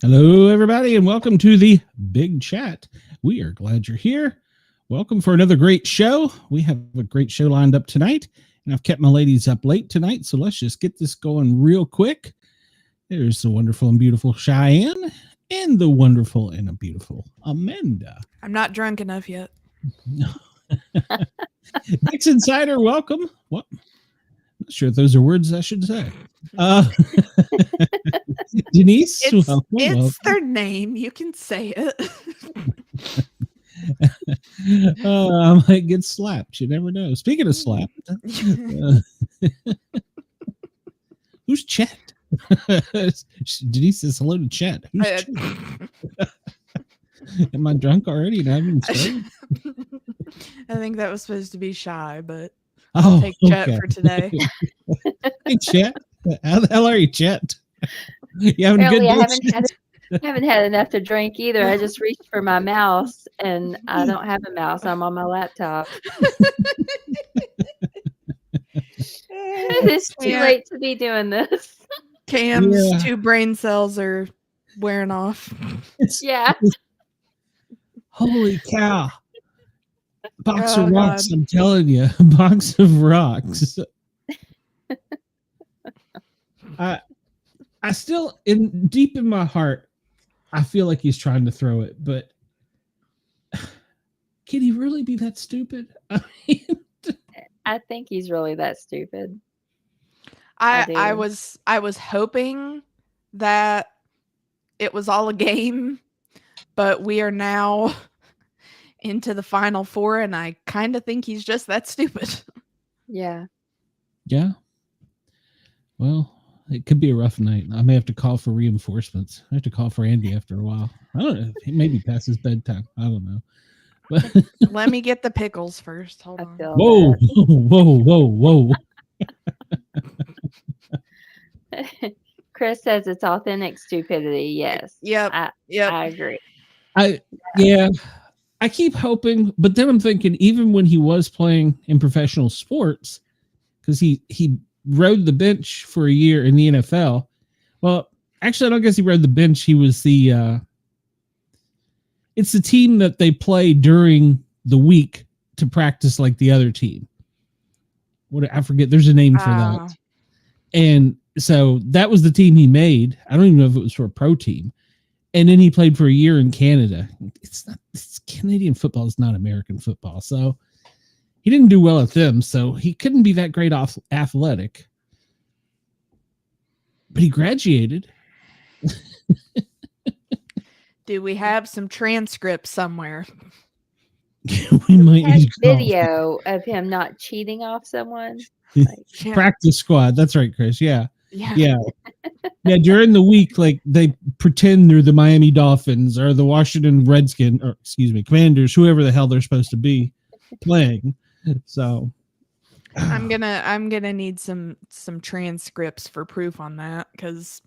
Hello, everybody, and welcome to the Big Chat. We are glad you're here. Welcome for another great show. We have a great show lined up tonight, and I've kept my ladies up late tonight, so let's just get this going real quick. There's the wonderful and beautiful Cheyenne and the wonderful and beautiful Amanda. I'm not drunk enough yet. Mix Insider, welcome. What? Not sure if those are words I should say. Denise, it's their name. You can say it. I might get slapped. You never know. Speaking of slapped, who's Chet? Denise says hello to Chet. Who's Chet? Am I drunk already? And I haven't started? I think that was supposed to be Shy, but I'll take Chet for today. Hey, Chet. How the hell are you, Chet? You having Apparently, good I haven't had enough to drink either. I just reached for my mouse, and I don't have a mouse. I'm on my laptop. It's too late to be doing this. Cam's 2 brain cells are wearing off. Yeah. Holy cow. Box of rocks, God. I'm telling you. Box of rocks. I still, deep in my heart, I feel like he's trying to throw it, but can he really be that stupid? I think he's really that stupid. I was hoping that it was all a game, but we are now into the Final Four, and I kind of think he's just that stupid. Yeah. Yeah. Well, it could be a rough night. I may have to call for reinforcements. I have to call for Andy after a while. I don't know. He maybe past his bedtime. I don't know. But let me get the pickles first. Hold on. Whoa, whoa. Chris says it's authentic stupidity. Yes. Yep. I agree. I keep hoping, but then I'm thinking, even when he was playing in professional sports, because he rode the bench for a year in the NFL. Well, actually, I don't guess he rode the bench. He was it's the team that they play during the week to practice like the other team. I forget. There's a name for that. And so that was the team he made. I don't even know if it was for a pro team. And then he played for a year in Canada. It's Canadian football is not American football. So he didn't do well at them. So he couldn't be that great athletic. But he graduated. Do we have some transcripts somewhere? We might need video of him not cheating off someone. Practice squad. That's right, Chris. Yeah. During the week, like they pretend they're the Miami Dolphins or the Washington Redskins, or Commanders, whoever the hell they're supposed to be playing. So I'm gonna need some transcripts for proof on that, because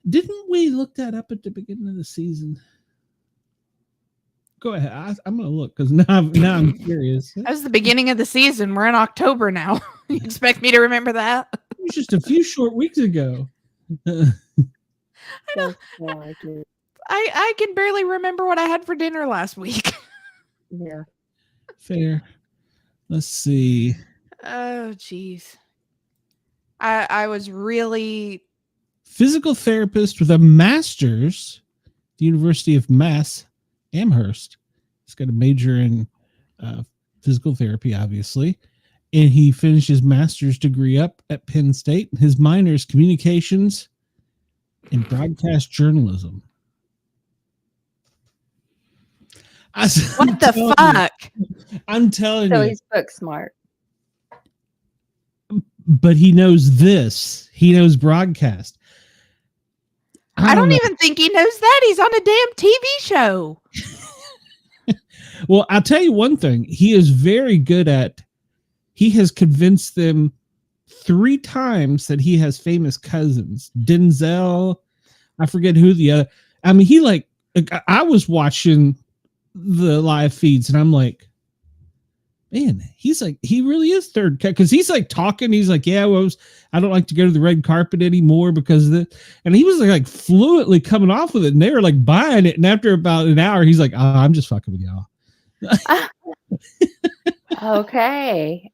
didn't we look that up at the beginning of the season? Go ahead. I'm gonna look, because now I'm curious. That was the beginning of the season. We're in October now. You expect me to remember that? It was just a few short weeks ago. I can barely remember what I had for dinner last week. Yeah. Fair. Let's see. Oh, geez. I was really physical therapist with a master's at the University of Mass Amherst. He's got a major in physical therapy, obviously. And he finished his master's degree up at Penn State. His minor is communications and broadcast journalism. What the fuck? I'm telling you. So he's book smart. But he knows this. He knows broadcast. I don't even think he knows that. He's on a damn TV show. Well, I'll tell you one thing. He is very good at, he has convinced them 3 times that he has famous cousins. Denzel, I forget who the other. I mean, I was watching the live feeds and I'm like, man, he's like, he really is third cut because he's like talking. He's like, yeah, well, I don't like to go to the red carpet anymore because of the, and he was like fluently coming off with it, and they were like buying it. And after about an hour, he's like, oh, I'm just fucking with y'all. Okay.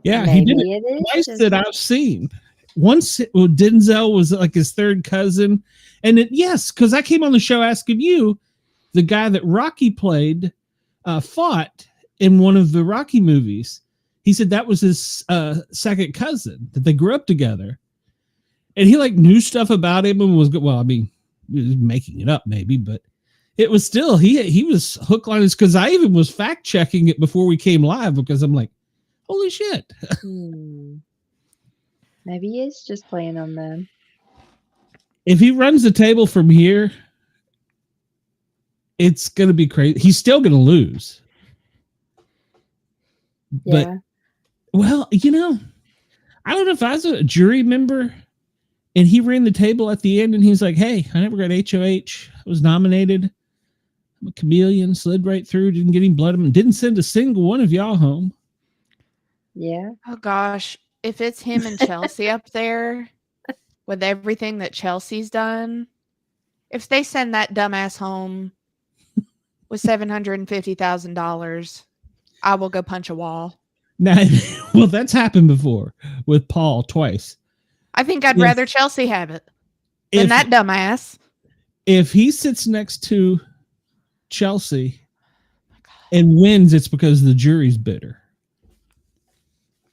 Yeah, Maybe he did it twice that I've seen. Once Denzel was like his third cousin, and yes, because I came on the show asking you, the guy that Rocky played, fought in one of the Rocky movies. He said that was his second cousin, that they grew up together, and he like knew stuff about him and was good. Well, I mean, he was making it up maybe, but it was still he was hook, line, because I even was fact checking it before we came live because I'm like, holy shit. Maybe he is just playing on them. If he runs the table from here, it's going to be crazy. He's still going to lose. But, well, I don't know if I was a jury member and he ran the table at the end and he's like, hey, I never got HOH. I was nominated. I'm a chameleon, slid right through, didn't get any blood, and didn't send a single one of y'all home. Yeah. Oh, gosh. If it's him and Chelsie up there with everything that Chelsea's done, if they send that dumbass home with $750,000, I will go punch a wall. Now, well, that's happened before with Paul twice. I think I'd rather Chelsie have it than that dumbass. If he sits next to Chelsie and wins, it's because the jury's bitter.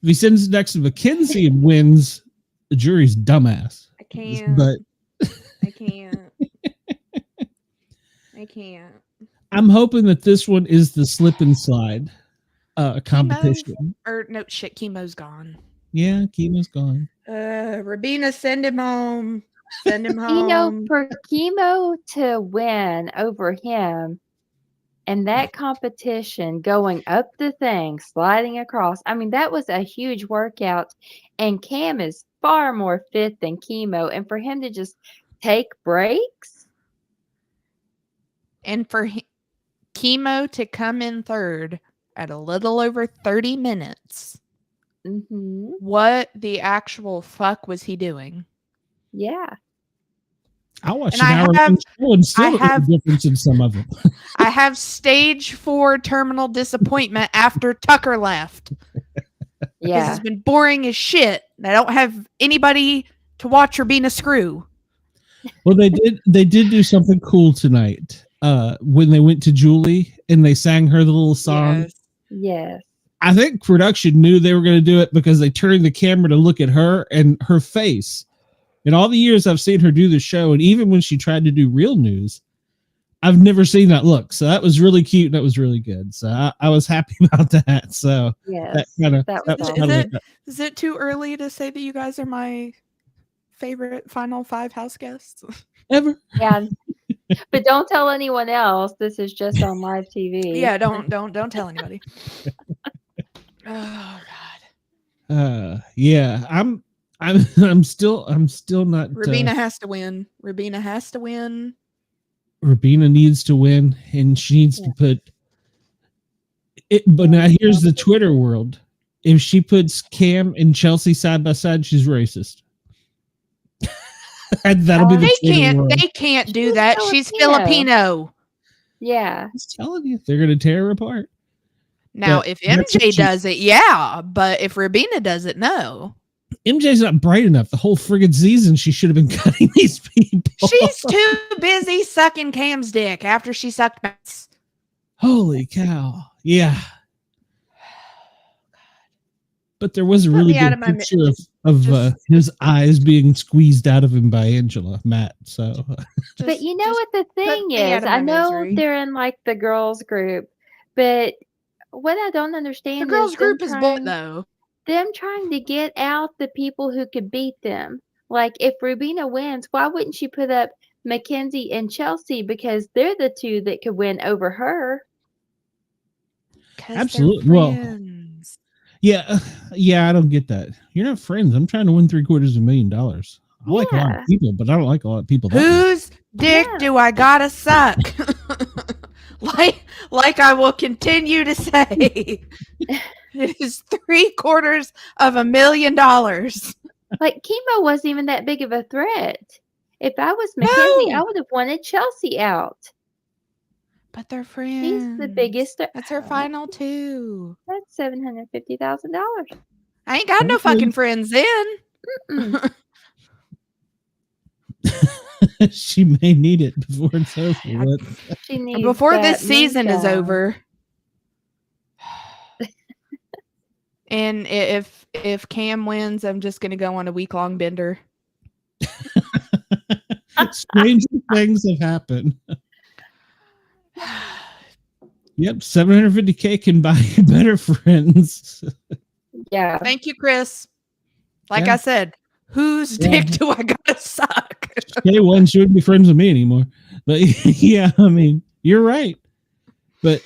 If he sits next to Makensy and wins, the jury's dumbass. I can't. But I can't. I can't. I'm hoping that this one is the slip and slide competition. Kimo's gone. Yeah, Kimo's gone. Rubina, send him home. Send him home. For Kimo to win over him and that competition, going up the thing, sliding across, I mean, that was a huge workout. And Cam is far more fit than Kimo. And for him to just take breaks. And for Kimo to come in third at a little over 30 minutes. Mm-hmm. What the actual fuck was he doing? Yeah. I watched an hour show and still a difference in some of them. I have stage 4 terminal disappointment after Tucker left. Yeah. It's been boring as shit. I don't have anybody to watch Rubina screw. Well, they did do something cool tonight. When they went to Julie and they sang her the little song. Yes. I think production knew they were going to do it because they turned the camera to look at her and her face. In all the years I've seen her do the show, and even when she tried to do Real News, I've never seen that look. So that was really cute. And that was really good. So I was happy about that. So yes, is it too early to say that you guys are my favorite Final 5 house guests ever? Yeah. But don't tell anyone else. This is just on live TV. Yeah, don't tell anybody. Oh God. Yeah, I'm still not. Rubina has to win. Rubina has to win. Rubina needs to win, and she needs to put it. But now here's the Twitter world. If she puts Cam and Chelsie side by side, she's racist. That'll be the They can't do that. She's Filipino. Yeah. I was telling you, they're going to tear her apart. Now, if MJ does it, yeah. But if Rubina does it, no. MJ's not bright enough. The whole friggin' season, she should have been cutting these people. She's too busy sucking Cam's dick after she sucked Matt's. Holy cow. Yeah. But there was a really good picture of his eyes being squeezed out of him by Matt. So, but you know what the thing is? I know they're in like the girls group, but what I don't understand the girls group is what though? Them trying to get out the people who could beat them. Like if Rubina wins, why wouldn't she put up Makensy and Chelsie because they're the two that could win over her? Absolutely. Well, yeah, I don't get that. You're not friends. I'm trying to win $750,000. I like a lot of people, but I don't like a lot of people. Whose dick do I gotta suck? like I will continue to say, it is $750,000. Like, Kimo wasn't even that big of a threat. If I was Makensy, I would have wanted Chelsie out. But they're friends. He's the biggest. That's her final two. That's $750,000. I ain't got no fucking friends then. She may need it before it's over. She needs before this season is over. And if Cam wins, I'm just gonna go on a week-long bender. Stranger things have happened. Yep, $750K can buy you better friends. Yeah. Thank you, Chris. Like I said, whose dick do I gotta suck? K1, she wouldn't be friends with me anymore. But yeah, I mean, you're right. But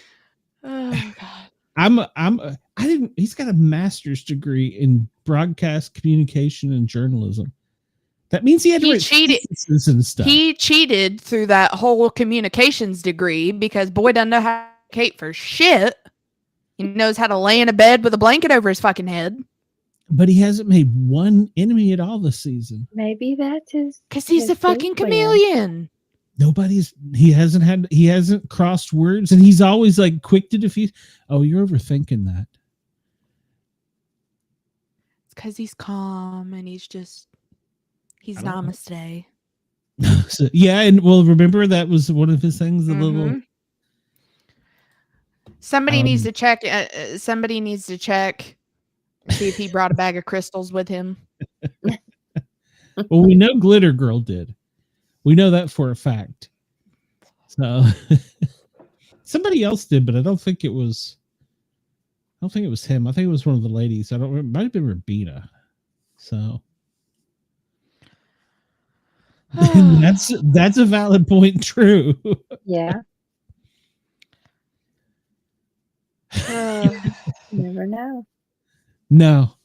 oh god. He's got a master's degree in broadcast communication and journalism. That means he had to cheated and stuff. He cheated through that whole communications degree because boy doesn't know how to communicate for shit. He knows how to lay in a bed with a blanket over his fucking head. But he hasn't made one enemy at all this season. Maybe that's his. Because he's a fucking chameleon. He hasn't crossed words, and he's always like quick to defuse. Oh, you're overthinking that. It's because he's calm and he's namaste. So, yeah, and well, remember that was one of his things. The little. Somebody needs to check. Somebody needs to check. See if he brought a bag of crystals with him. Well, we know Glitter Girl did. We know that for a fact. So somebody else did, but I don't think it was him. I think it was one of the ladies. I don't remember. It might have been Rubina. So that's a valid point. True. Yeah. Never know. No.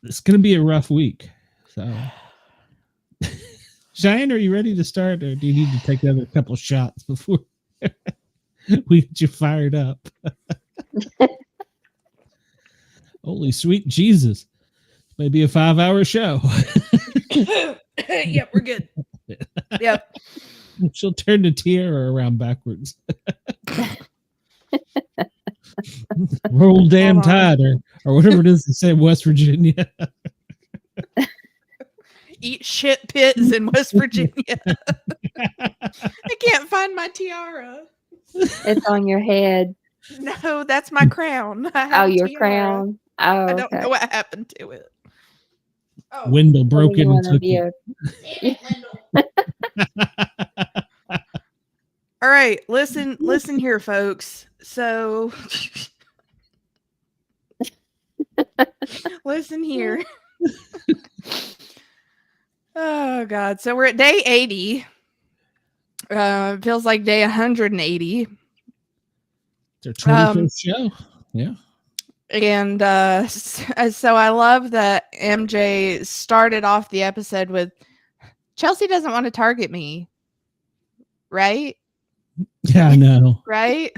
It's going to be a rough week. So, Cheyenne, are you ready to start, or do you need to take another couple shots before we get you fired up? Holy sweet Jesus. Maybe a 5-hour show. Yep, we're good. Yep. She'll turn the tiara around backwards. Roll damn tide, or whatever it is to say in West Virginia. Eat shit pits in West Virginia. I can't find my tiara. It's on your head. No, that's my crown. Your crown. Oh, I don't know what happened to it. Oh. Wendell broke in and took it. All right, listen here, folks. So, listen here. Oh God! So we're at day 80. It feels like day 180. It's our 21st show. Yeah. And so I love that MJ started off the episode with Chelsie doesn't want to target me, right? Yeah, I know. Right?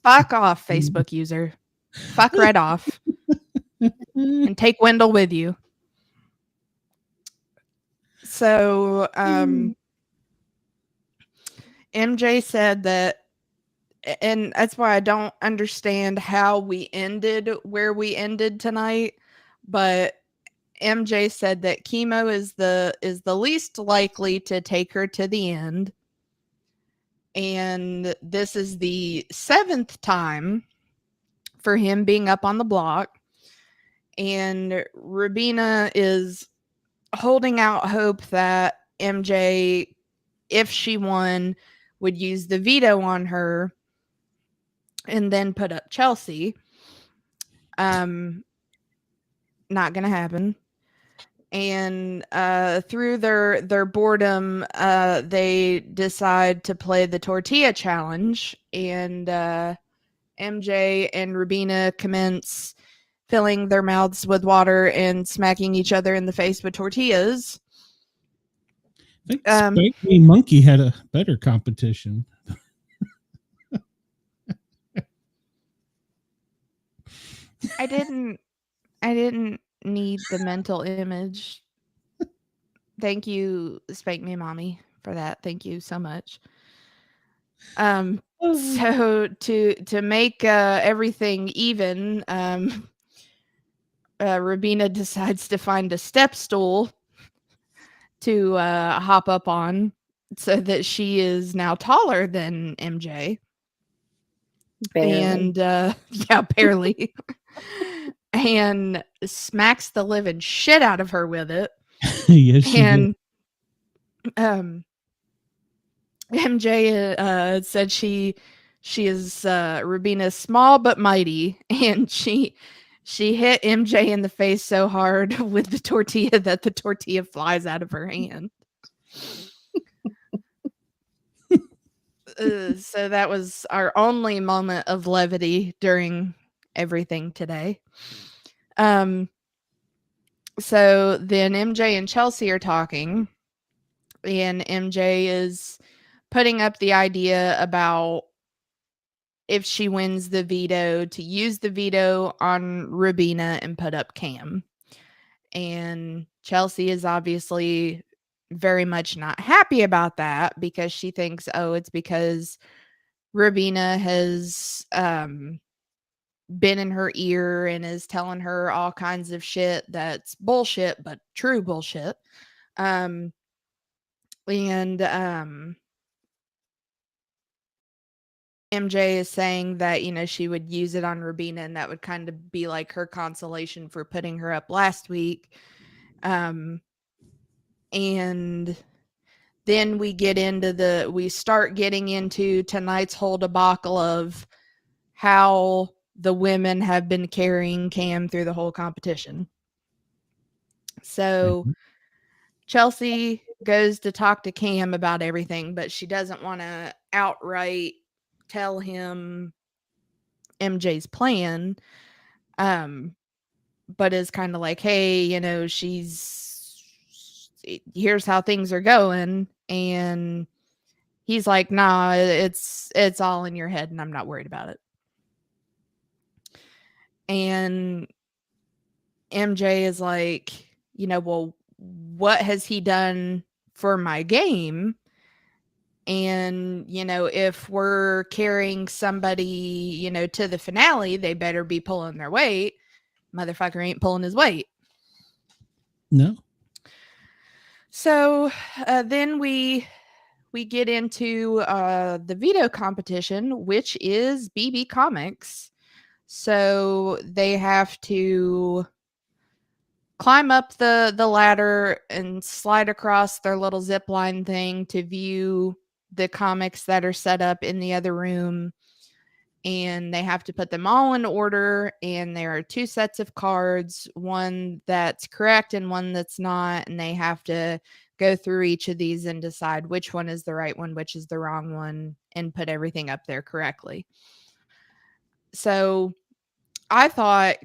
Fuck off, Facebook user. Fuck right off. And take Wendell with you. So, MJ said that, and that's why I don't understand how we ended where we ended tonight, but MJ said that Kimo is the least likely to take her to the end. And this is the 7th time for him being up on the block. And Rubina is holding out hope that MJ, if she won, would use the veto on her and then put up Chelsie. Not gonna happen. And through their boredom, they decide to play the tortilla challenge, and MJ and Rubina commence filling their mouths with water and smacking each other in the face with tortillas. think Spank Me Monkey had a better competition. I didn't need the mental image. Thank you, Spank Me Mommy, for that. Thank you so much. So to make everything even, Rubina decides to find a step stool to hop up on so that she is now taller than MJ. Barely. And yeah, barely. And smacks the living shit out of her with it. Yes, she and did. MJ said she is Rubina small but mighty, and she hit MJ in the face so hard with the tortilla that the tortilla flies out of her hand. So that was our only moment of levity during everything today. So then MJ and Chelsie are talking, and MJ is putting up the idea about if she wins the veto, to use the veto on Rubina and put up Cam. And Chelsie is obviously very much not happy about that because she thinks, oh, it's because Rubina has been in her ear and is telling her all kinds of shit that's bullshit, but true bullshit. And MJ is saying that, you know, she would use it on Rubina and that would kind of be like her consolation for putting her up last week. And then we start getting into tonight's whole debacle of how the women have been carrying Cam through the whole competition. So Chelsie goes to talk to Cam about everything, but she doesn't want to outright tell him MJ's plan. But is kind of like, hey, you know, here's how things are going. And he's like, nah, it's all in your head and I'm not worried about it. And MJ is like, you know, well, what has he done for my game? And, you know, if we're carrying somebody, you know, to the finale, they better be pulling their weight. Motherfucker ain't pulling his weight. No. So then we get into the veto competition, which is BB Comics. So they have to climb up the ladder and slide across their little zip line thing to view the comics that are set up in the other room. And they have to put them all in order. And there are 2 sets of cards, one that's correct and one that's not. And they have to go through each of these and decide which one is the right one, which is the wrong one, and put everything up there correctly. So I thought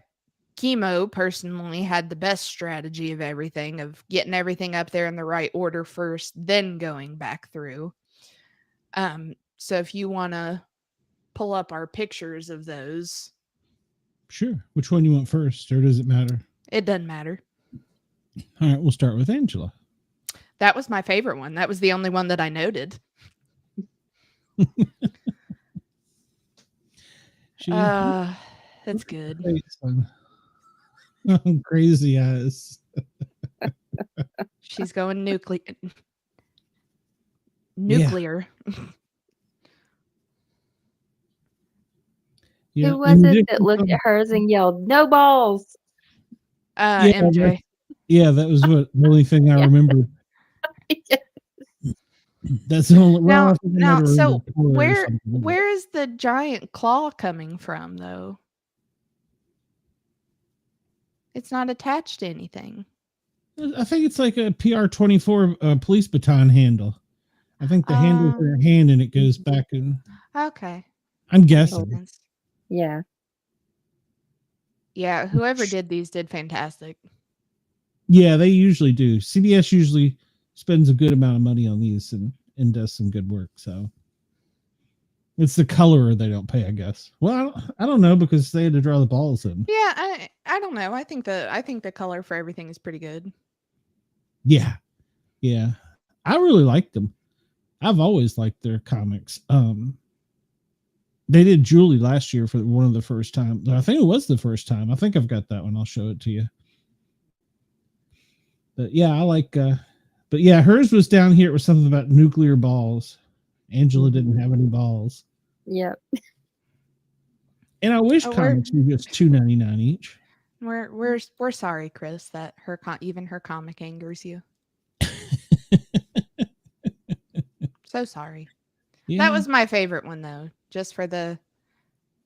Kimo personally had the best strategy of everything, of getting everything up there in the right order first, then going back through. So if you want to pull up our pictures of those. Sure. Which one you want first, or does it matter? It doesn't matter. All right, we'll start with Angela. That was my favorite one. That was the only one that I noted. That's good. Crazy eyes. She's going nuclear. Yeah. Who was it that looked at hers and yelled, "No balls"? MJ. That was the only thing I remember. That's the only. Now, so where is the giant claw coming from, though? It's not attached to anything. I think it's like a PR-24 police baton handle. I think the handle's in her hand and it goes back and. Okay. I'm guessing. Yeah. Yeah, whoever did these did fantastic. Yeah, they usually do. CBS usually spends a good amount of money on these and does some good work. So it's the colorer they don't pay, I guess. Well, I don't know because they had to draw the balls in. Yeah, I don't know. I think the color for everything is pretty good. Yeah. I really liked them. I've always liked their comics. They did Julie last year for one of the first time. I think it was the first time. I think I've got that one. I'll show it to you. But yeah, I like. But yeah, hers was down here. It was something about nuclear balls. Angela didn't have any balls. Yep. And I wish comics were just $2.99 each. We're sorry, Chris, that even her comic angers you. So sorry. Yeah. That was my favorite one though. Just for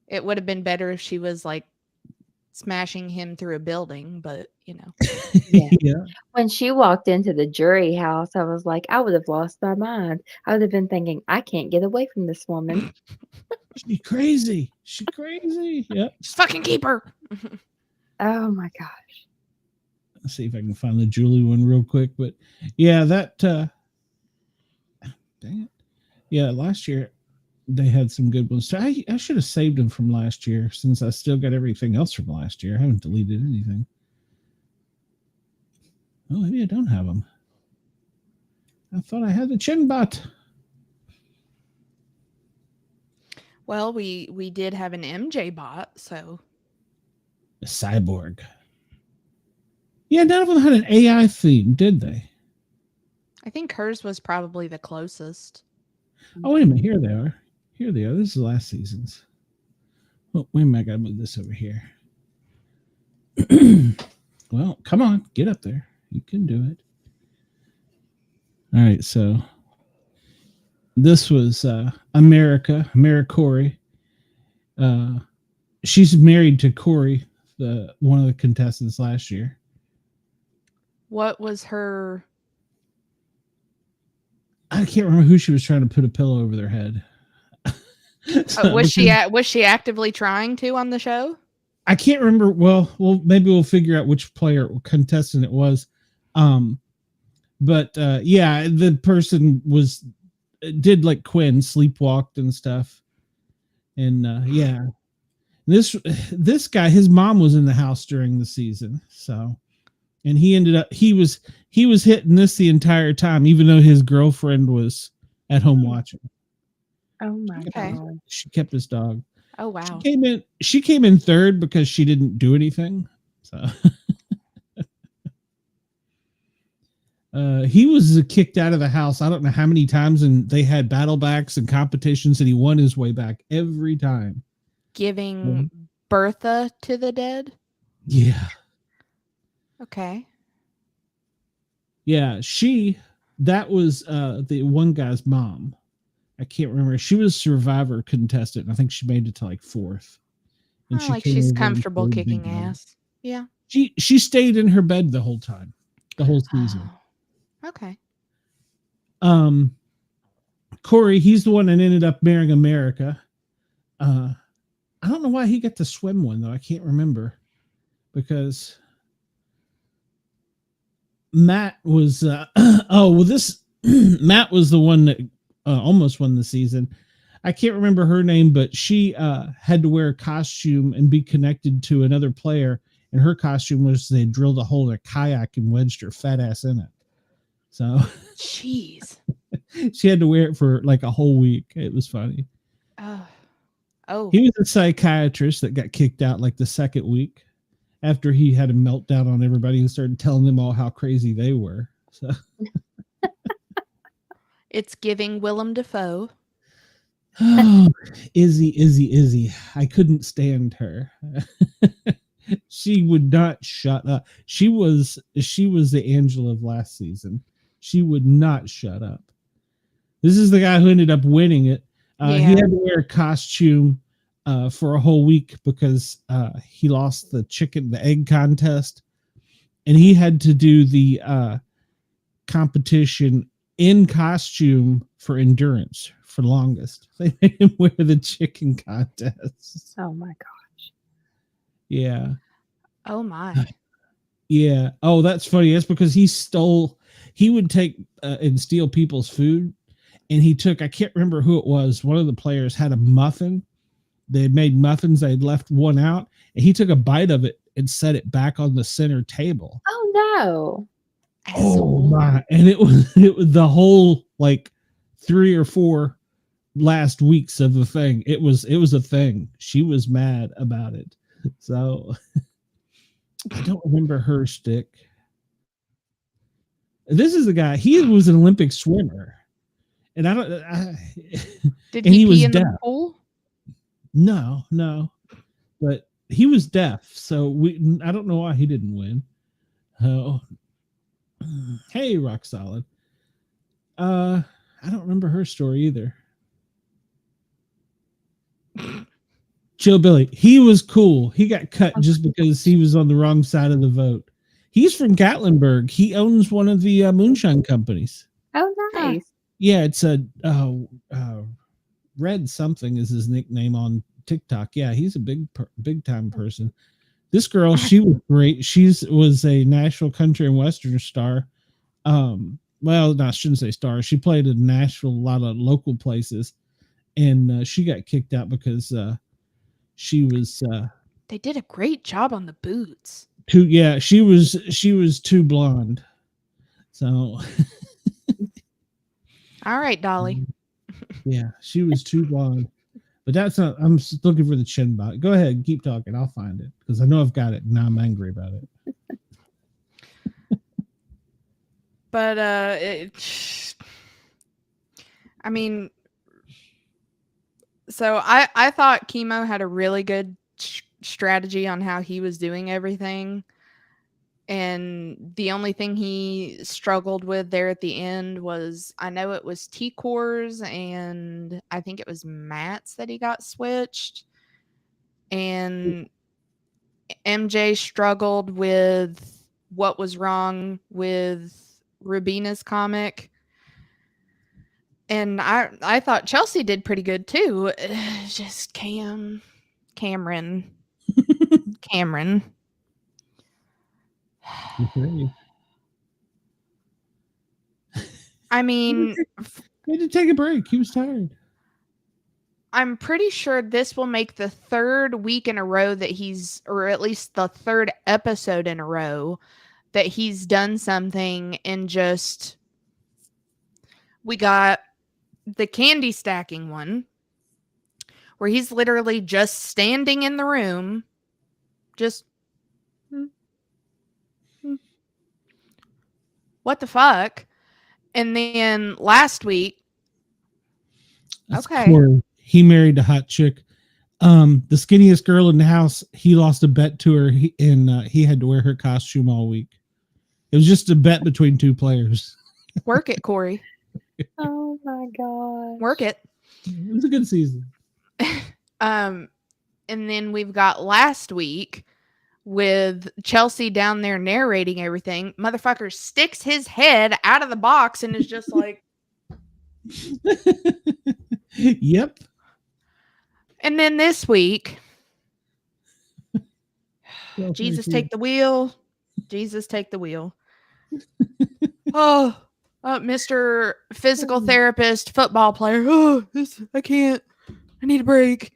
it would have been better if she was like smashing him through a building, but you know. Yeah. When she walked into the jury house, I was like, I would have lost my mind. I would have been thinking, I can't get away from this woman. She's crazy. She's crazy. Yep. Just fucking keep her. Oh my gosh. Let's see if I can find the Julie one real quick. But yeah, that dang it. Yeah, last year they had some good ones. So I should have saved them from last year since I still got everything else from last year. I haven't deleted anything. Oh, maybe I don't have them. I thought I had the chin bot. Well, we did have an MJ bot, so a cyborg. Yeah, none of them had an AI theme, did they? I think hers was probably the closest. Oh, wait a minute. Here they are. Here they are. This is last season's. Oh, wait a minute. I gotta move this over here. Well, come on. Get up there. You can do it. All right, so this was Corey. She's married to Corey, one of the contestants last year. What was her? I can't remember who she was trying to put a pillow over their head. Was she actively trying to on the show? I can't remember. Well, maybe we'll figure out which contestant it was. But yeah, the person did like Quinn, sleepwalked and stuff. And yeah, this guy, his mom was in the house during the season. So, and he was hitting this the entire time, even though his girlfriend was at home watching. Oh my God. She kept his dog. Oh wow. She came in third because she didn't do anything. So he was kicked out of the house. I don't know how many times, and they had battle backs and competitions, and he won his way back every time. Giving Bertha to the dead? Yeah. Okay. Yeah, that was the one guy's mom. I can't remember. She was Survivor contestant, and I think she made it to like fourth. And she's comfortable kicking ass. Yeah. She stayed in her bed the whole time, the whole season. Oh. Okay. Corey, he's the one that ended up marrying America. I don't know why he got the swim one though. I can't remember because Matt was Matt was the one that almost won the season. I can't remember her name, but she had to wear a costume and be connected to another player, and her costume was they drilled a hole in a kayak and wedged her fat ass in it. So jeez. She had to wear it for like a whole week. It was funny. Oh. He was a psychiatrist that got kicked out like the second week after he had a meltdown on everybody and started telling them all how crazy they were. So it's giving Willem Dafoe. Oh, Izzy. I couldn't stand her. She would not shut up. She was the Angela of last season. She would not shut up. This is the guy who ended up winning it. He had to wear a costume for a whole week because he lost the egg contest, and he had to do the competition in costume for endurance for longest. They made him wear the chicken contest. Oh my gosh. Yeah. Oh my. Yeah. Oh, that's funny. That's because he would take and steal people's food. And he took, I can't remember who it was. One of the players had a muffin. They had made muffins. They'd left one out. And he took a bite of it and set it back on the center table. Oh, no. Oh, my. And it was the whole, like, 3 or 4 last weeks of the thing. It was a thing. She was mad about it. So I don't remember her stick. This is the guy. He was an Olympic swimmer, and did he was pee in deaf. the pool? No, but he was deaf, so I don't know why he didn't win. Oh, hey, Rock Solid. I don't remember her story either. Chill Billy, he was cool. He got cut just because he was on the wrong side of the vote. He's from Gatlinburg. He owns one of the moonshine companies. Oh, nice. Yeah, it's a Red something is his nickname on TikTok. Yeah, he's a big time person. This girl, she was great. She was a national country and western star. Well, no, I shouldn't say star. She played in Nashville, a lot of local places, and she got kicked out because she was. They did a great job on the boots. She was too blonde. So. All right, Dolly. Yeah, she was too blonde. But that's not. I'm looking for the chin bot. Go ahead, keep talking. I'll find it because I know I've got it. And now I'm angry about it. But I mean, so I thought Kimo had a really good strategy on how he was doing everything. And the only thing he struggled with there at the end was, I know it was T-Cores and I think it was mats that he got switched. And MJ struggled with what was wrong with Rubina's comic. And I thought Chelsie did pretty good too. Just Cameron. I mean, he had to take a break. He was tired. I'm pretty sure this will make the 3rd week in a row that or at least the 3rd episode in a row that he's done something and just, we got the candy stacking one where he's literally just standing in the room, just what the fuck? And then last week, that's Corey. He married a hot chick. The skinniest girl in the house, he lost a bet to her, and he had to wear her costume all week. It was just a bet between 2 players. Work it, Corey. Oh my god. Work it. It was a good season. And then we've got last week with Chelsie down there narrating everything. Motherfucker sticks his head out of the box and is just like, yep. And then this week, Jesus take the wheel. Jesus take the wheel. Mr. Physical therapist, football player. I can't. I need a break.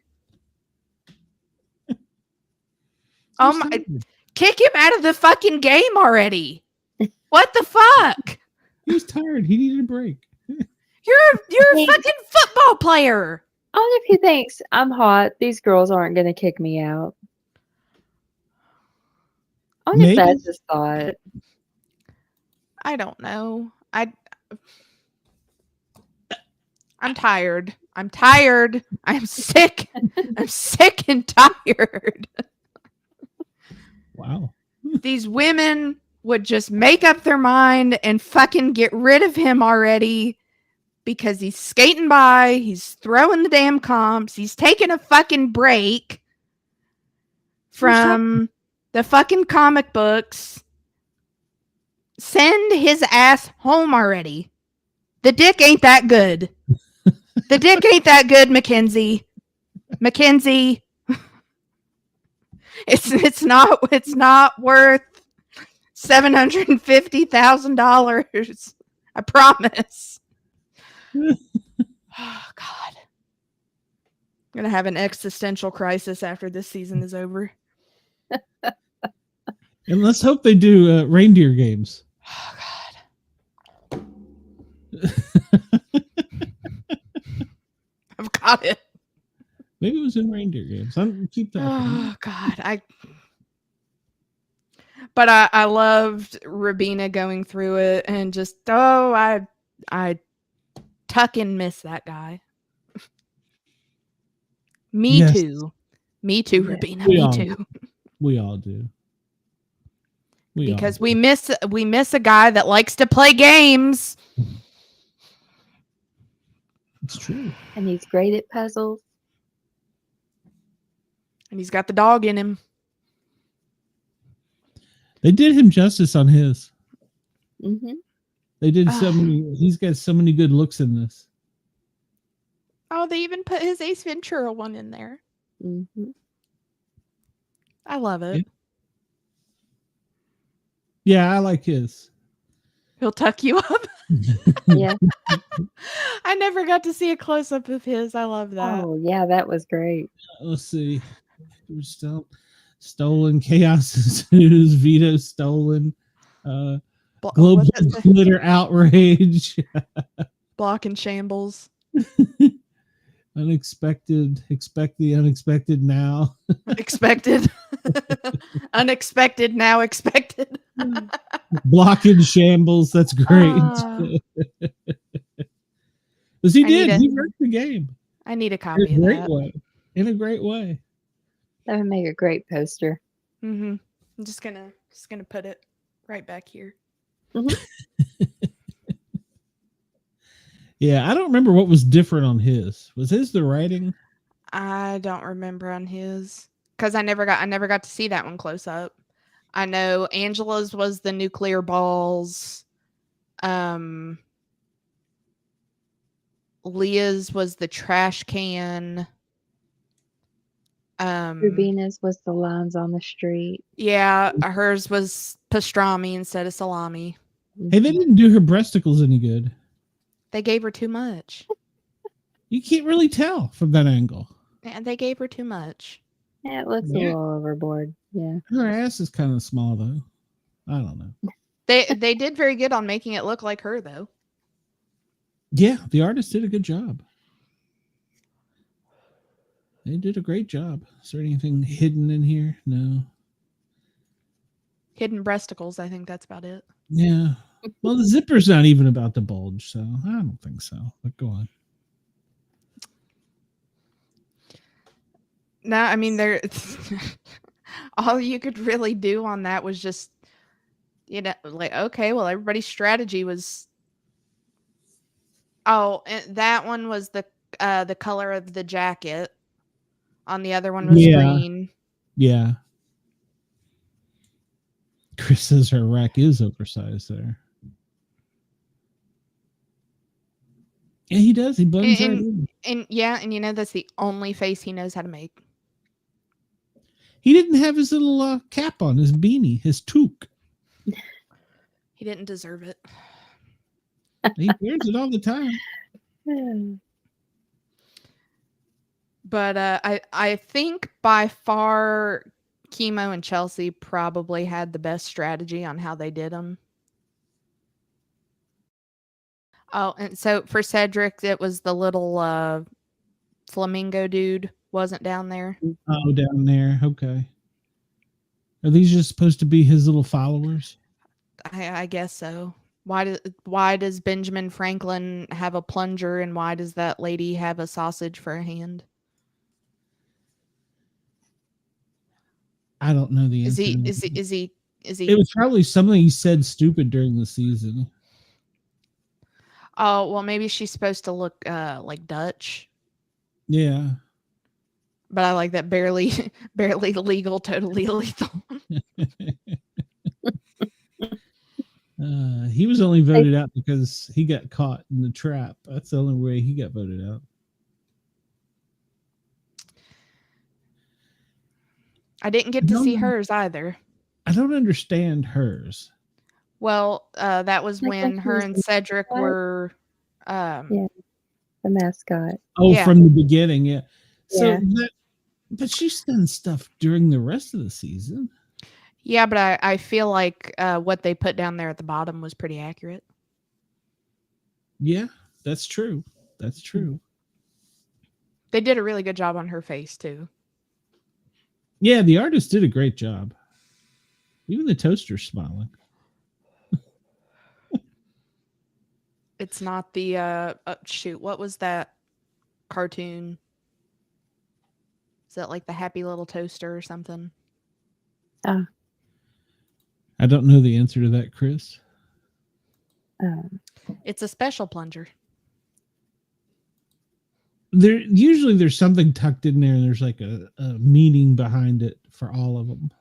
Kick him out of the fucking game already. What the fuck? He was tired. He needed a break. You're a fucking football player. I wonder if he thinks I'm hot. These girls aren't going to kick me out. I wonder if that's his thought. I don't know. I'm tired. I'm sick. I'm sick and tired. Wow. These women would just make up their mind and fucking get rid of him already because he's skating by, he's throwing the damn comps, he's taking a fucking break from the fucking comic books. Send his ass home already. The dick ain't that good. The dick ain't that good, Makensy. It's not worth $750,000. I promise. Oh, God. I'm going to have an existential crisis after this season is over. And let's hope they do reindeer games. Oh, God. I've got it. Maybe it was in reindeer games. I'll keep that. Oh, God. But I loved Rubina going through it and just, I tuck and miss that guy. Me too. Me too, yeah. Rubina. Me too. We all do. Because we miss a guy that likes to play games. It's true. And he's great at puzzles. And he's got the dog in him. They did him justice on his. Mm-hmm. They did so many. He's got so many good looks in this. Oh, they even put his Ace Ventura one in there. Mm-hmm. I love it. Yeah, I like his. He'll tuck you up. Yeah. I never got to see a close up of his. I love that. Oh, yeah, that was great. Let's see. We're still stolen. Chaos and Snooze. Vito stolen. Global glitter outrage. Block and shambles. Unexpected. Expect the unexpected now. Expected. Unexpected now expected. Block and shambles. That's great. Because he did. He worked the game. I need a copy of that. In a great way. That would make a great poster. Mm-hmm. I'm just gonna put it right back here. Mm-hmm. Yeah, I don't remember what was different on his. Was his the writing? I don't remember on his because I never got to see that one close up. I know Angela's was the nuclear balls. Leah's was the trash can. Rubina's was the lines on the street. Yeah, hers was pastrami instead of salami. Hey, they didn't do her breasticles any good. They gave her too much. You can't really tell from that angle. And they gave her too much. Yeah, it looks a little overboard. Yeah. Her ass is kind of small though. I don't know. They did very good on making it look like her though. Yeah, the artist did a good job. They did a great job. Is there anything hidden in here? No. Hidden breasticles, I think that's about it. Yeah. Well, the zipper's not even about to bulge, so I don't think so. But go on. No, I mean, all you could really do on that was just, like, okay, well, everybody's strategy was. Oh, and that one was the color of the jacket. On the other one was green. Yeah. Chris says her rack is oversized there. Yeah, he does. He blends right in. And that's the only face he knows how to make. He didn't have his little cap on, his beanie, his toque. He didn't deserve it. He wears it all the time. But I think by far Kimo and Chelsie probably had the best strategy on how they did them. Oh, and so for Cedric, it was the little flamingo dude wasn't down there. Oh, down there. Okay. Are these just supposed to be his little followers? I guess so. Why does Benjamin Franklin have a plunger and why does that lady have a sausage for a hand? I don't know the answer. Is he? It was probably something he said stupid during the season. Oh, well, maybe she's supposed to look like Dutch. Yeah. But I like that barely legal, totally lethal. He was only voted out because he got caught in the trap. That's the only way he got voted out. I didn't get to see hers either. I don't understand hers. Well, that was when her and Cedric were. Yeah, the mascot. Oh, Yeah. from the beginning, yeah. So, Yeah. but she's done stuff during the rest of the season. Yeah, but I feel like what they put down there at the bottom was pretty accurate. Yeah, that's true. That's true. They did a really good job on her face, too. Yeah, the artist did a great job. Even the toaster's smiling. It's not the shoot, what was that cartoon? Is that like the Happy Little Toaster or something? I don't know the answer to that, Chris. It's a special plunger. Usually there's something tucked in there and there's like a meaning behind it for all of them.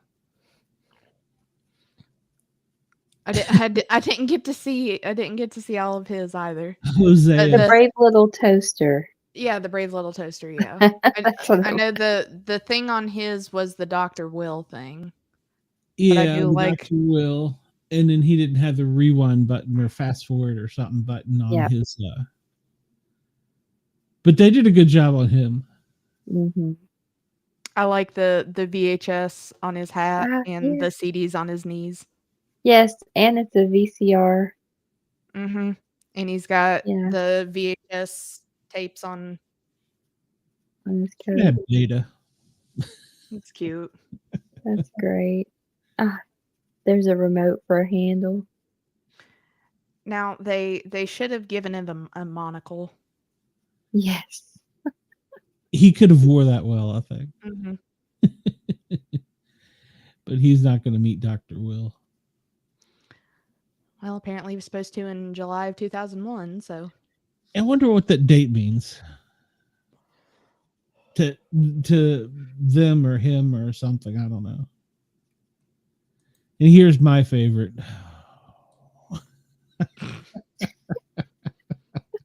I didn't get to see all of his either. Jose, the brave little toaster. Yeah, the brave little toaster. Yeah, I know the thing on his was the Dr. Will thing. Yeah, the Dr. Will, and then he didn't have the rewind button or fast forward or something button on his. But they did a good job on him. Mm-hmm. I like the VHS on his hat and the CDs on his knees. Yes, and it's a VCR. Mm-hmm. And he's got the VHS tapes on his coat. Yeah, data. It's cute. That's great. There's a remote for a handle. Now they should have given him a monocle. Yes. He could have wore that well, I think. Mm-hmm. But he's not going to meet Dr. Will. Well, apparently he was supposed to in July of 2001, so. I wonder what that date means. To them or him or something, I don't know. And here's my favorite.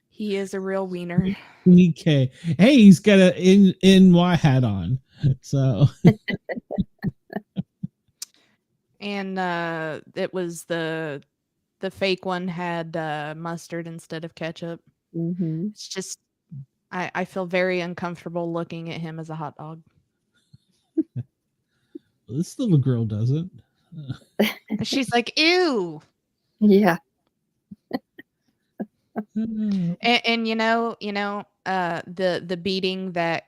He is a real wiener. Okay. Hey, he's got a NY hat on. So and it was the fake one had mustard instead of ketchup. Mm-hmm. It's just I feel very uncomfortable looking at him as a hot dog. This little girl doesn't. She's like, ew. Yeah. and you know, the beating that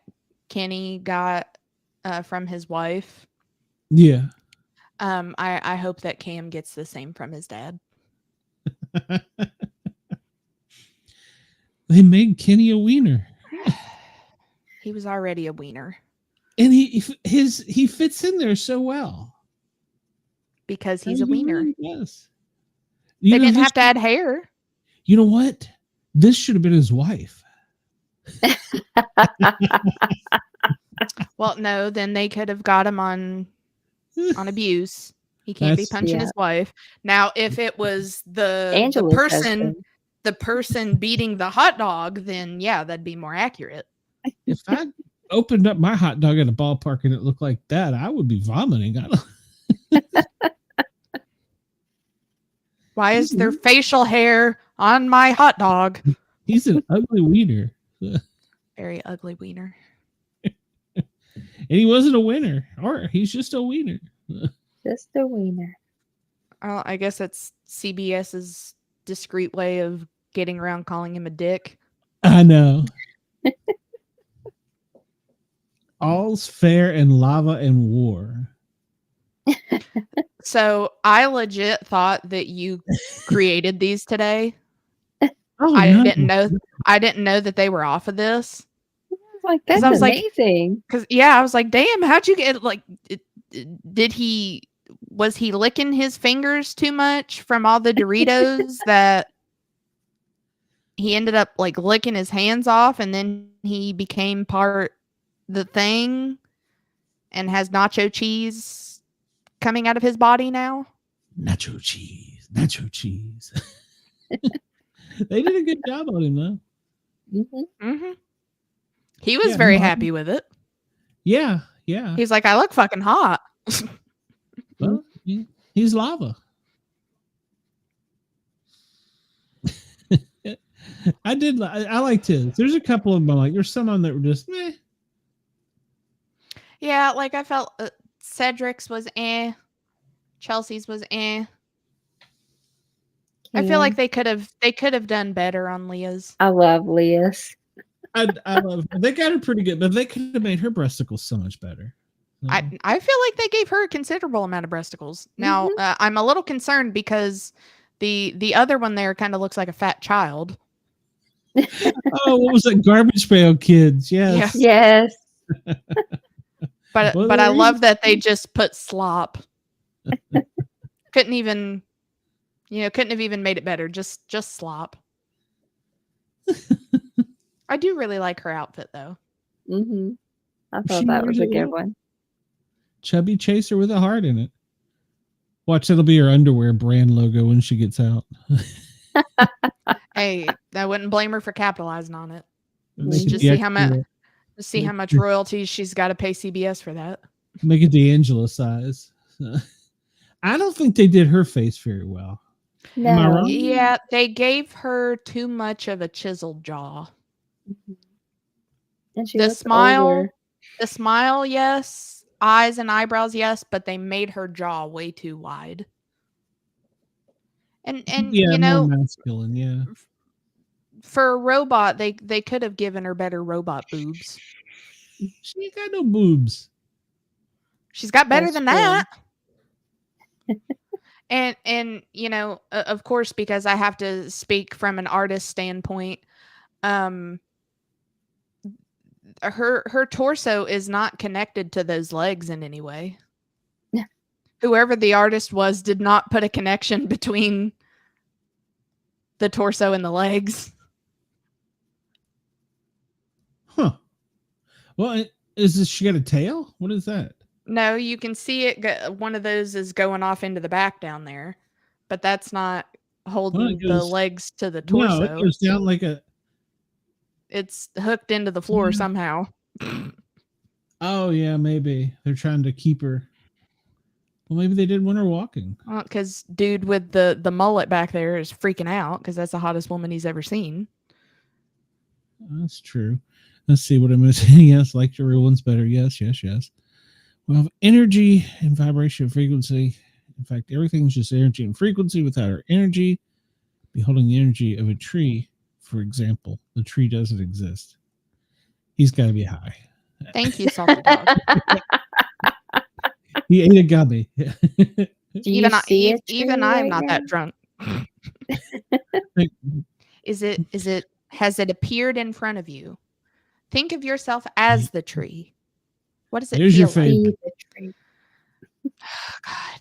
Kenny got from his wife. Yeah. I hope that Cam gets the same from his dad. They made Kenny a wiener. He was already a wiener. And he fits in there so well. Because he's a wiener. Yes. They didn't have to add hair. You know what? This should have been his wife. Well, no, then they could have got him on abuse. He can't be punching his wife. Now, if it was the person beating the hot dog, then yeah, that'd be more accurate. If I opened up my hot dog at a ballpark and it looked like that, I would be vomiting. Why is there facial hair on my hot dog? He's an ugly wiener. Very ugly wiener. And he wasn't a winner. Or he's just a wiener. Just a wiener. I guess that's CBS's discreet way of getting around calling him a dick. I know. All's fair in lava and war. So I legit thought that you created these today. Oh, I didn't know that they were off of this. That's amazing. I was like, damn, how'd you get was he licking his fingers too much from all the Doritos that he ended up like licking his hands off, and then he became part the thing and has nacho cheese coming out of his body now? Nacho cheese. They did a good job on him, though. Mm-hmm. Mm-hmm. He was very happy with it. Yeah. He's like, I look fucking hot. Well, He's lava. I liked his. There's a couple of them I like. There's some of them that were just meh. Yeah, like I felt Cedric's was Chelsea's was I feel like they could have done better on Leah's. I love Leah's. I love her. They got her pretty good, but they could have made her breasticles so much better. I feel like they gave her a considerable amount of breasticles. Now I'm a little concerned because the other one there kind of looks like a fat child. Oh, what was that? Garbage Pail Kids? Yes. Yes. But I love that they just put slop. couldn't have even made it better. Just slop. I do really like her outfit though. Mm-hmm. I thought that was a good one. Chubby chaser with a heart in it. Watch, it'll be her underwear brand logo when she gets out. Hey, I wouldn't blame her for capitalizing on it. Just see how much royalties she's got to pay CBS for that. Make it D'Angelo size. I don't think they did her face very well. No. Am I wrong? Yeah, they gave her too much of a chiseled jaw. Mm-hmm. And she the smile, yes. Eyes and eyebrows, yes, but they made her jaw way too wide. And yeah, more masculine, yeah. For a robot, they could have given her better robot boobs. She ain't got no boobs. She's got better than that. and of course, because I have to speak from an artist standpoint, her torso is not connected to those legs in any way. Whoever the artist was did not put a connection between the torso and the legs. Huh. Well, she got a tail? What is that? No, you can see it. One of those is going off into the back down there, but that's not holding the legs to the torso. No, it goes down like a... It's hooked into the floor somehow. Oh, yeah, maybe. They're trying to keep her... Well, maybe they did when her walking. Well, because dude with the mullet back there is freaking out because that's the hottest woman he's ever seen. That's true. Let's see what I'm missing. Yes, like your real one's better. Yes. Well, energy and vibration frequency. In fact, everything's just energy and frequency. Without our energy, beholding the energy of a tree, for example, the tree doesn't exist. He's got to be high. Thank you, Salty Dog. He ate a gummy. Even I'm not that drunk. Has it appeared in front of you? Think of yourself as the tree. What does it feel like? Oh, God.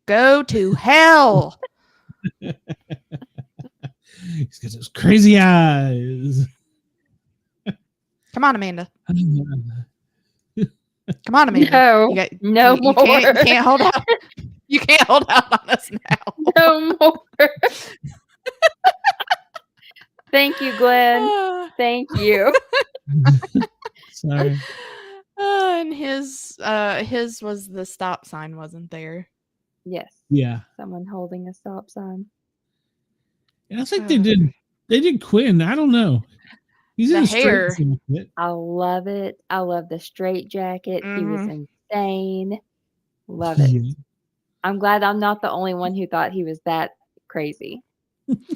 Go to hell. He's got those crazy eyes. Come on, Amanda. Come on, Amanda. No, you can't hold out. You can't hold out on us now. No more. Thank you, Glenn. Thank you. Sorry. And his was the stop sign, wasn't there? Yes. Yeah. Someone holding a stop sign. And I think they did Quinn. I don't know. He's in the hair. I love it. I love the straight jacket. Mm-hmm. He was insane. Love it. Yeah. I'm glad I'm not the only one who thought he was that crazy. Even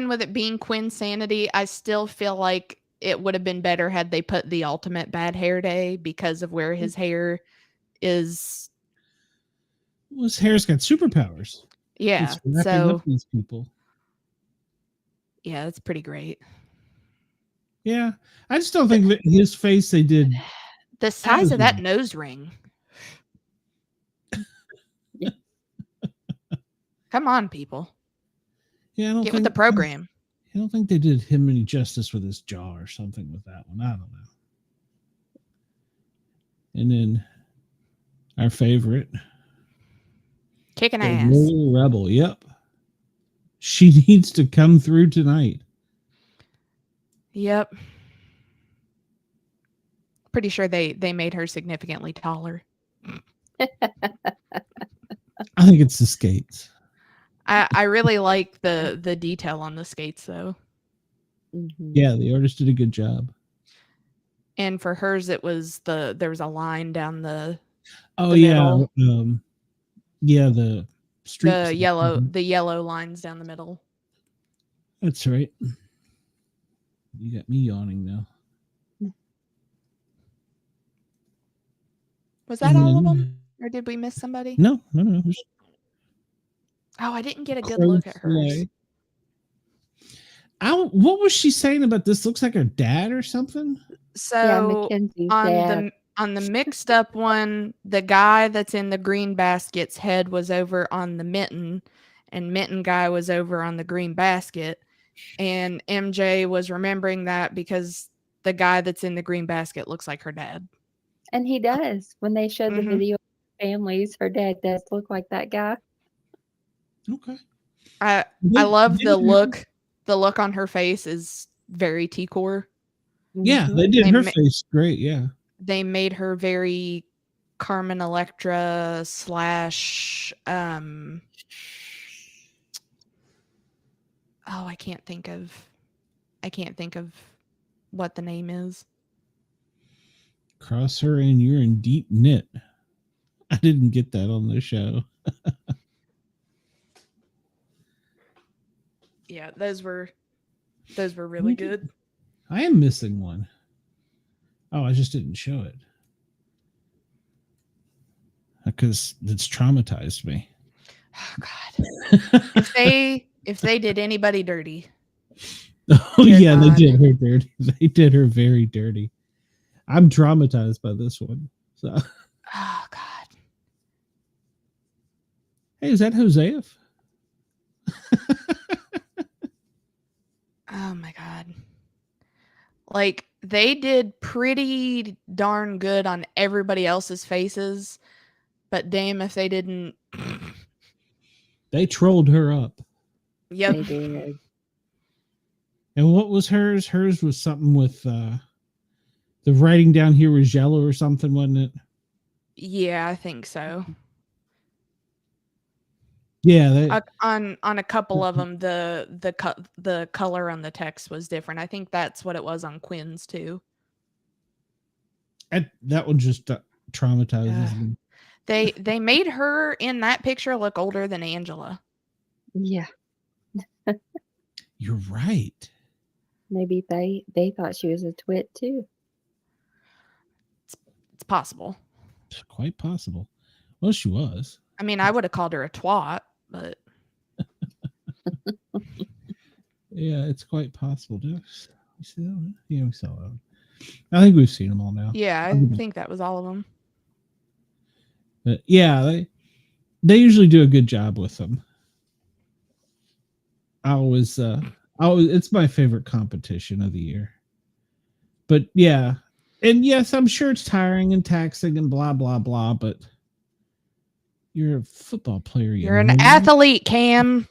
with it being Quinn's sanity, I still feel like it would have been better had they put the ultimate bad hair day because of where his hair is. Well, his hair's got superpowers. Yeah. It's wrapping up these people. Yeah, that's pretty great. Yeah. I just don't think that his face they did. The size of that nose ring. Come on, people. Yeah, I don't get with the program. I don't think they did him any justice with his jaw or something with that one. I don't know. And then our favorite. Kicking ass. Rebel. Yep. She needs to come through tonight. Yep. pretty sure they made her significantly taller. I think it's the skates. I really like the detail on the skates though. Mm-hmm. Yeah, the artist did a good job. And for hers, it was there was a line down the middle. Yeah, the streaks. The yellow lines down the middle. That's right. You got me yawning now. Was that all of them? Or did we miss somebody? No. Oh, I didn't get a good look at hers. What was she saying about this? Looks like her dad or something? So Makensy's on the mixed up one, the guy that's in the green basket's head was over on the mitten, and mitten guy was over on the green basket. And MJ was remembering that because the guy that's in the green basket looks like her dad. And he does. When they showed the video of families, her dad does look like that guy. Okay. I love the look. The look on her face is very T-core. Yeah, they did her face great, yeah. They made her very Carmen Electra / I can't think of what the name is. Cross her and you're in deep knit. I didn't get that on the show. Yeah, those were really good. I am missing one. Oh, I just didn't show it. Because it's traumatized me. Oh God. If they did anybody dirty. Oh yeah, they did her dirty. They did her very dirty. I'm traumatized by this one. So oh God. Hey, is that Hosea? Oh my God. Like, they did pretty darn good on everybody else's faces, but damn if they didn't. They trolled her up. Yep. They did. And what was hers? Hers was something with the writing down here was yellow or something, wasn't it? Yeah, I think so. Yeah, on a couple of them, the color on the text was different. I think that's what it was on Quinn's too. That one just traumatizes me. They made her in that picture look older than Angela. Yeah. You're right. Maybe they thought she was a twit too. It's possible. It's quite possible. Well, she was. I mean, I would have called her a twat, but yeah, it's quite possible. You see that one? Yeah, we saw that one. I think we've seen them all now. Yeah, I think that was all of them. But yeah, they usually do a good job with them. It's my favorite competition of the year. But yeah, and yes, I'm sure it's tiring and taxing and blah blah blah, but you're a football player. You're an athlete, Cam.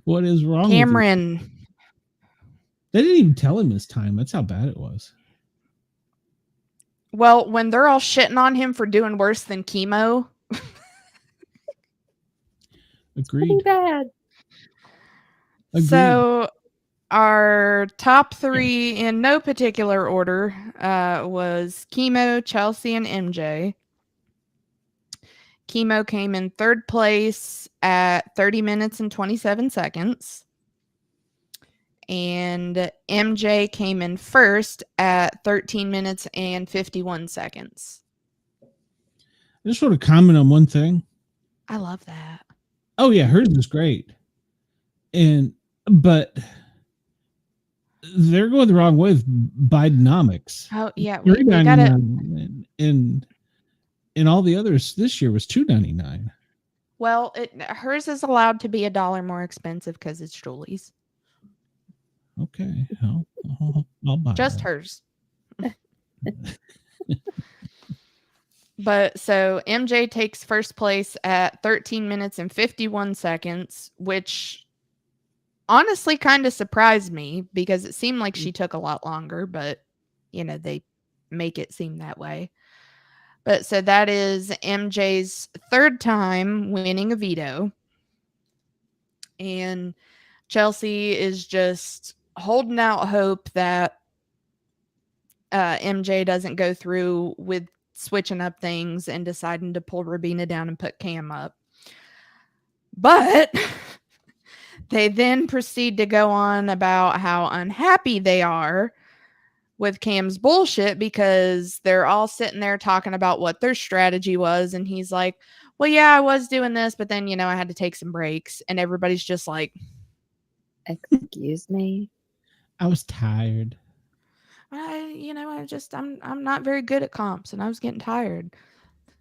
What is wrong, Cameron? With you? They didn't even tell him his time. That's how bad it was. Well, when they're all shitting on him for doing worse than Kimo. Agreed. Pretty bad. Agreed. So our top three in no particular order was Kimo, Chelsie, and MJ. Kimo came in third place at 30 minutes and 27 seconds. And MJ came in first at 13 minutes and 51 seconds. I just want to comment on one thing. I love that. Oh yeah, hers is great. But they're going the wrong way with Bidenomics. Oh yeah, we gotta. And all the others this year was $2.99. Well, hers is allowed to be $1 more expensive because it's Julie's. Okay, I'll buy just that. Hers. But so MJ takes first place at 13 minutes and 51 seconds, which honestly kind of surprised me because it seemed like she took a lot longer, but they make it seem that way. But so that is MJ's third time winning a veto. And Chelsie is just holding out hope that MJ doesn't go through with switching up things and deciding to pull Rubina down and put Cam up. But they then proceed to go on about how unhappy they are with Cam's bullshit because they're all sitting there talking about what their strategy was. And he's like, well, yeah, I was doing this, but then, I had to take some breaks. And everybody's just like, excuse me. I was tired. I'm not very good at comps and I was getting tired.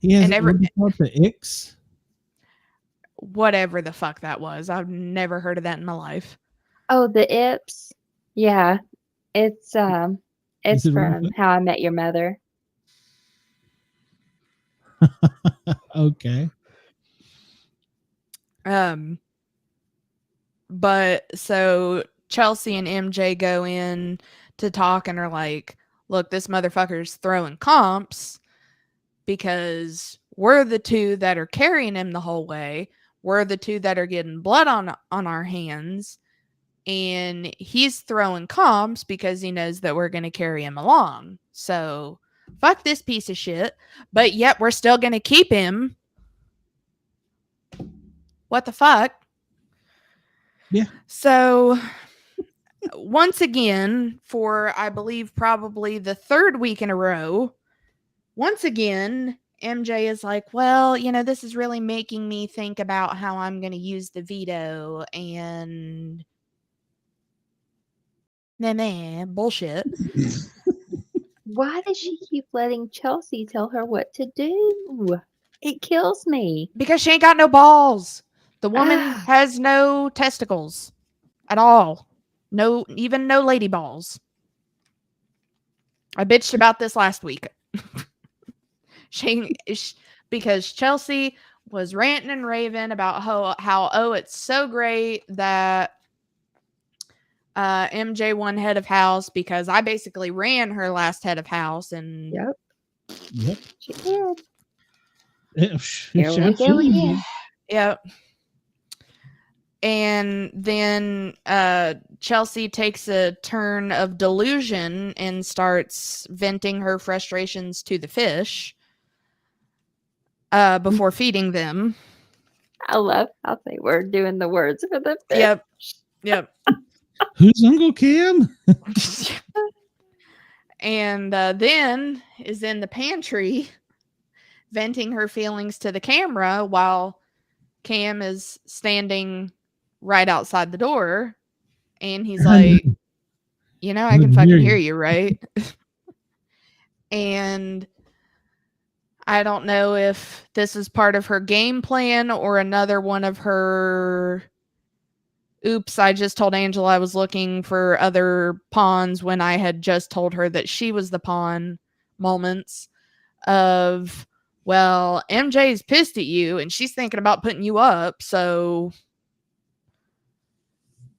He has the Ix. Whatever the fuck that was. I've never heard of that in my life. Oh, the Ips. Yeah. It's from How I Met Your Mother. Okay. But so Chelsie and MJ go in to talk and are like, look, this motherfucker's throwing comps because we're the two that are carrying him the whole way. We're the two that are getting blood on our hands. And he's throwing comps because he knows that we're going to carry him along. So fuck this piece of shit. But yet we're still going to keep him. What the fuck? Yeah. So once again, for I believe probably the third week in a row, once again, MJ is like, well, this is really making me think about how I'm going to use the veto and bullshit. Why does she keep letting Chelsie tell her what to do? It kills me. Because she ain't got no balls. The woman has no testicles at all. No, even no lady balls. I bitched about this last week. Because Chelsie was ranting and raving about how it's so great that MJ won head of house because I basically ran her last head of house. And Yep. She did. Yep. And then Chelsie takes a turn of delusion and starts venting her frustrations to the fish before feeding them. I love how they were doing the words for the fish. Yep. Who's Uncle Cam? And then is in the pantry venting her feelings to the camera while Cam is standing right outside the door. And he's like, I can fucking hear you, right? And I don't know if this is part of her game plan or another one of her oops, I just told Angela I was looking for other pawns when I had just told her that she was the pawn moments of, well, MJ's pissed at you and she's thinking about putting you up. So,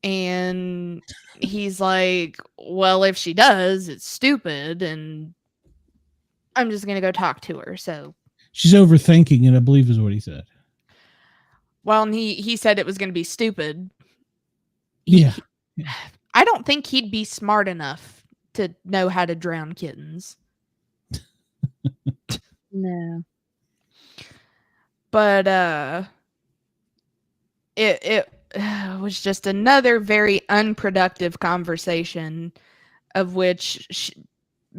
and he's like, well, if she does, it's stupid. And I'm just going to go talk to her. So she's overthinking it, I believe is what he said. Well, and he said it was going to be stupid. Yeah. I don't think he'd be smart enough to know how to drown kittens. No. But it was just another very unproductive conversation of which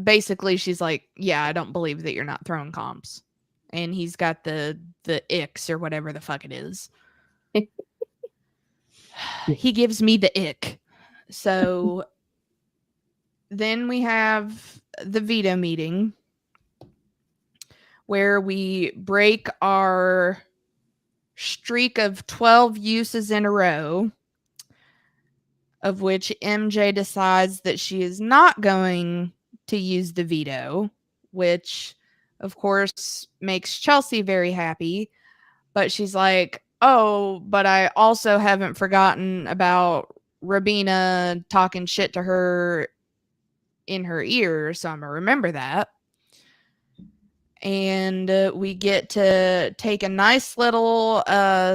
basically she's like, yeah, I don't believe that you're not throwing comps. And he's got the icks or whatever the fuck it is. He gives me the ick. So then we have the veto meeting where we break our streak of 12 uses in a row, of which MJ decides that she is not going to use the veto, which of course makes Chelsie very happy. But she's like, oh, but I also haven't forgotten about Rubina talking shit to her in her ear, so I'm going to remember that. And we get to take a nice little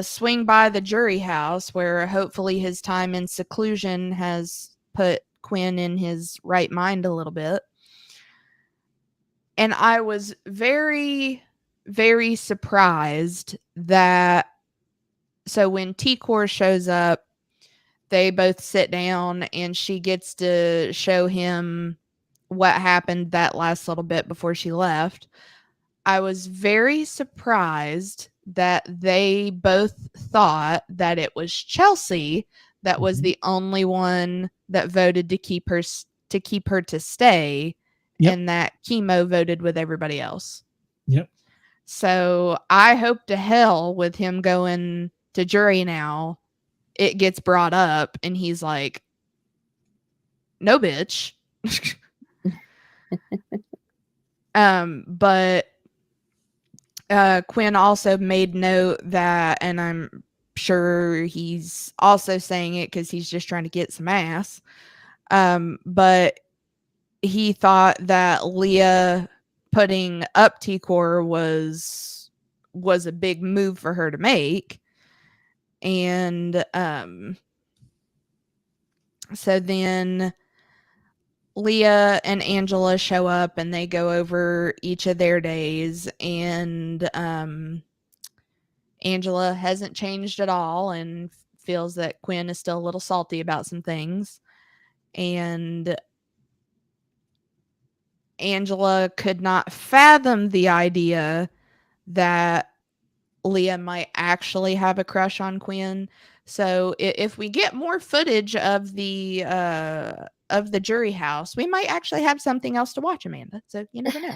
swing by the jury house where hopefully his time in seclusion has put Quinn in his right mind a little bit. And I was very, very surprised that, so when T-Core shows up, they both sit down and she gets to show him what happened that last little bit before she left. I was very surprised that they both thought that it was Chelsie that was the only one that voted to keep her to stay, and that Kimo voted with everybody else. Yep. So I hope to hell with him going to jury now, it gets brought up and he's like, no, bitch. But Quinn also made note that, and I'm sure he's also saying it because he's just trying to get some ass. But he thought that Leah putting up T-Core was a big move for her to make. And so then Leah and Angela show up and they go over each of their days, and Angela hasn't changed at all and feels that Quinn is still a little salty about some things. And Angela could not fathom the idea that Leah might actually have a crush on Quinn. So if we get more footage of the jury house, we might actually have something else to watch, Amanda. So you never know.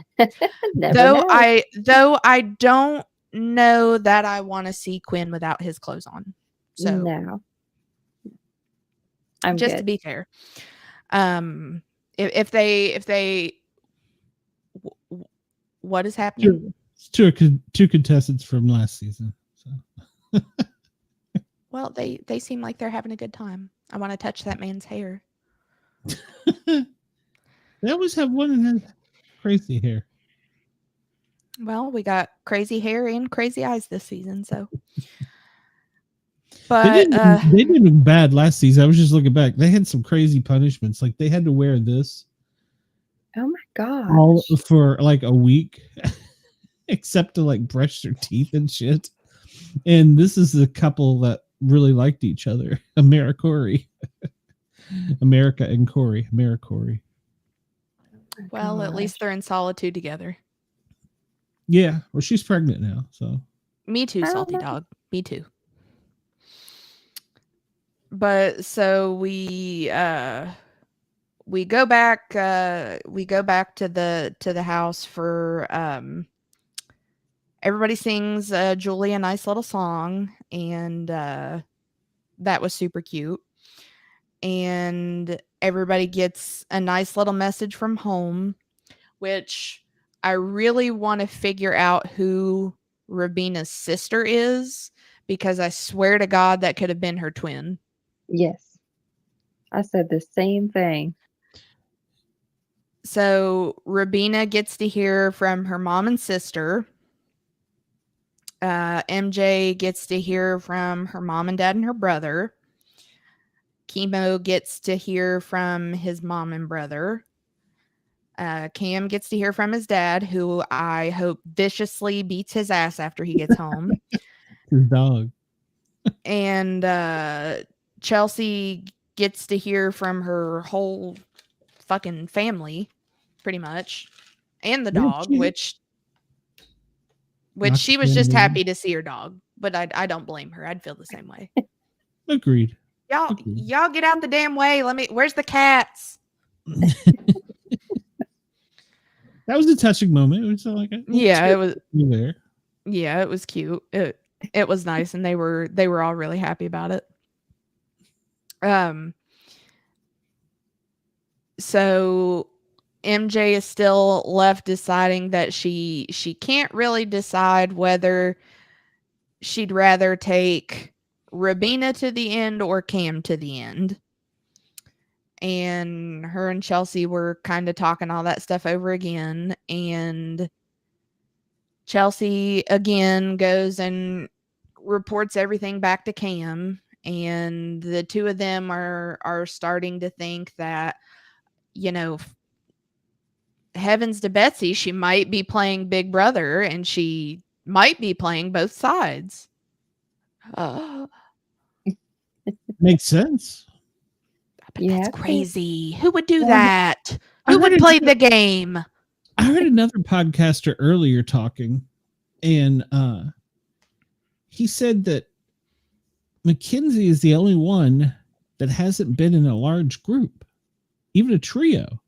Though I don't know that I want to see Quinn without his clothes on. So no. I'm just good. To be fair. If they what is happening? Two contestants from last season. So. Well, they seem like they're having a good time. I want to touch that man's hair. They always have one that has crazy hair. Well, we got crazy hair and crazy eyes this season, so. But they did bad last season. I was just looking back. They had some crazy punishments. Like they had to wear this. Oh my god! All for like a week, except to like brush their teeth and shit. And this is a couple that really liked each other. America and Corey. Well, at least they're in solitude together. Yeah, well, she's pregnant now, so. Me too, salty dog. Me too. But so we go back to the house for everybody sings Julie a nice little song, and that was super cute. And everybody gets a nice little message from home, which I really want to figure out who Rubina's sister is, because I swear to God that could have been her twin. Yes. I said the same thing. So Rubina gets to hear from her mom and sister. MJ gets to hear from her mom and dad and her brother. Kimo gets to hear from his mom and brother. Cam gets to hear from his dad, who I hope viciously beats his ass after he gets home. His dog. And Chelsie gets to hear from her whole fucking family, pretty much. And the dog, which she was just happy to see her dog. But I don't blame her. I'd feel the same way. Agreed. Y'all get out the damn way. Where's the cats? That was a touching moment. It was like it was there. Yeah, it was cute. It was nice, and they were all really happy about it. So MJ is still left deciding that she can't really decide whether she'd rather take Rubina to the end or Cam to the end. And her and Chelsie were kind of talking all that stuff over again, and Chelsie again goes and reports everything back to Cam, and the two of them are starting to think that, heavens to Betsy, she might be playing Big Brother, and she might be playing both sides. Makes sense. But that's crazy. Who would do that? Who would play the game? I heard another podcaster earlier talking, and he said that Makensy is the only one that hasn't been in a large group, even a trio.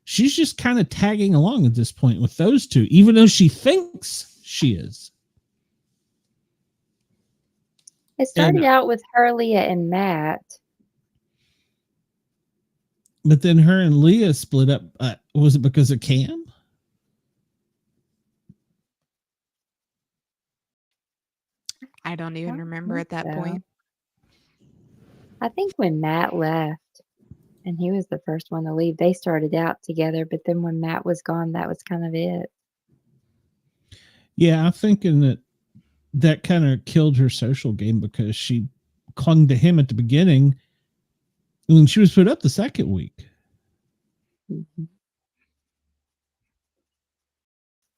She's just kind of tagging along at this point with those two, even though she thinks she is. It started out with her, Leah, and Matt. But then her and Leah split up. Was it because of Cam? I don't even remember at that point. I think when Matt left, and he was the first one to leave, they started out together. But then when Matt was gone, that was kind of it. Yeah, I'm thinking that kind of killed her social game because she clung to him at the beginning when she was put up the second week. Mm-hmm.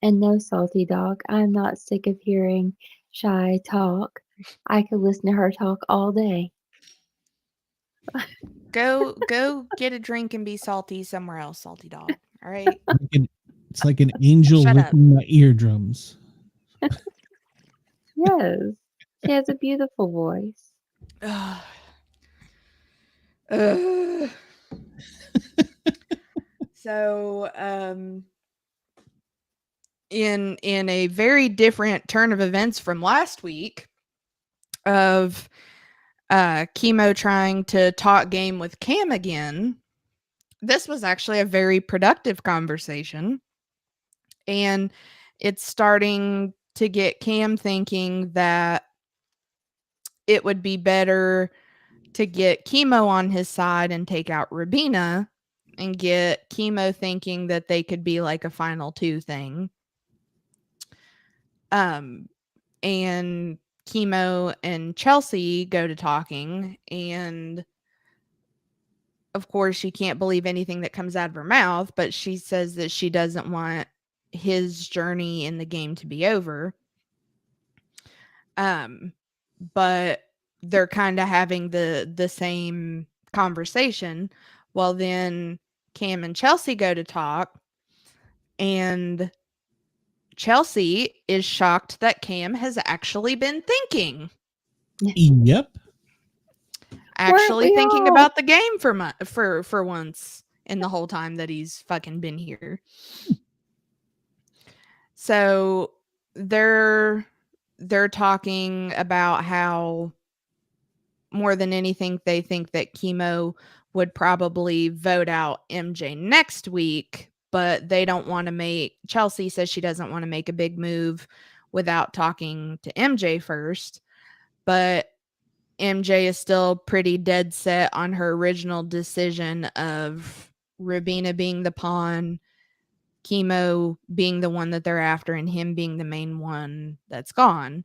And no, Salty Dog, I'm not sick of hearing Shy talk. I could listen to her talk all day. Go get a drink and be salty somewhere else, Salty Dog. All right. It's like an angel licking my eardrums. Yes. She has a beautiful voice. So, in a very different turn of events from last week of Kimo trying to talk game with Cam again, this was actually a very productive conversation, and it's starting to get Cam thinking that it would be better to get Kimo on his side and take out Rubina, and get Kimo thinking that they could be like a final two thing. And Kimo and Chelsie go to talking, and of course she can't believe anything that comes out of her mouth, but she says that she doesn't want his journey in the game to be over. But they're kind of having the same conversation. Well, then Cam and Chelsie go to talk, and Chelsie is shocked that Cam has actually been thinking. Yep. Actually thinking about the game for once in the whole time that he's fucking been here. So they're talking about how more than anything they think that Kimo would probably vote out MJ next week, but they don't want to Chelsie says she doesn't want to make a big move without talking to MJ first, but MJ is still pretty dead set on her original decision of Rubina being the pawn, Kimo being the one that they're after, and him being the main one that's gone.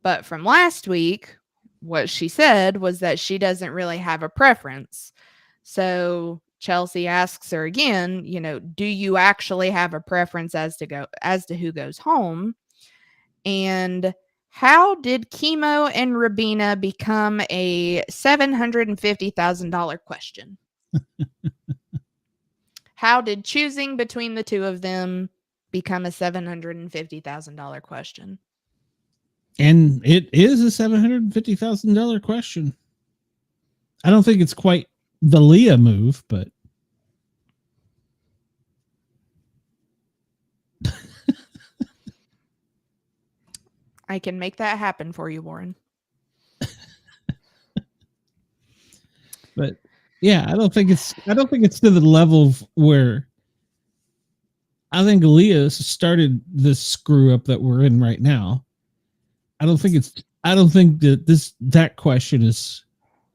But from last week, what she said was that she doesn't really have a preference. So Chelsie asks her again, do you actually have a preference as to who goes home? And how did Kimo and Rubina become a $750,000 question? How did choosing between the two of them become a $750,000 question? And it is a $750,000 question. I don't think it's quite the Leah move, but I can make that happen for you, Warren. But yeah, I don't think it's to the level where I think Leah started this screw up that we're in right now. I don't think that question is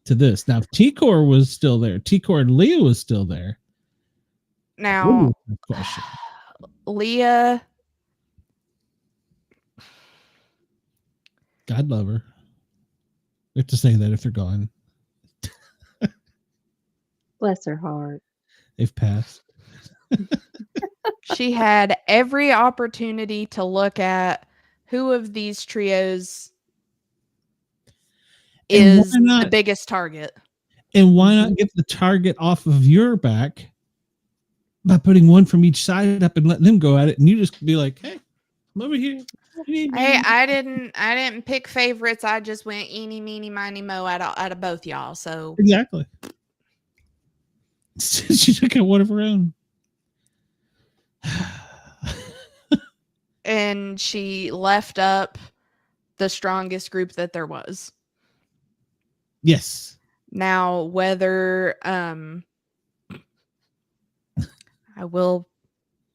to this. Now, if T-Core was still there, T-Core and Leah was still there. Now, Leah God love her. We have to say that if they're gone. Bless her heart. They've passed. She had every opportunity to look at who of these trios is the biggest target. And why not get the target off of your back by putting one from each side up and letting them go at it, and you just be like, "Hey, I'm over here." Hey, I didn't pick favorites. I just went eeny, meeny, miny, mo out of both y'all. So exactly, she took out one of her own, and she left up the strongest group that there was. Yes. Now, whether I will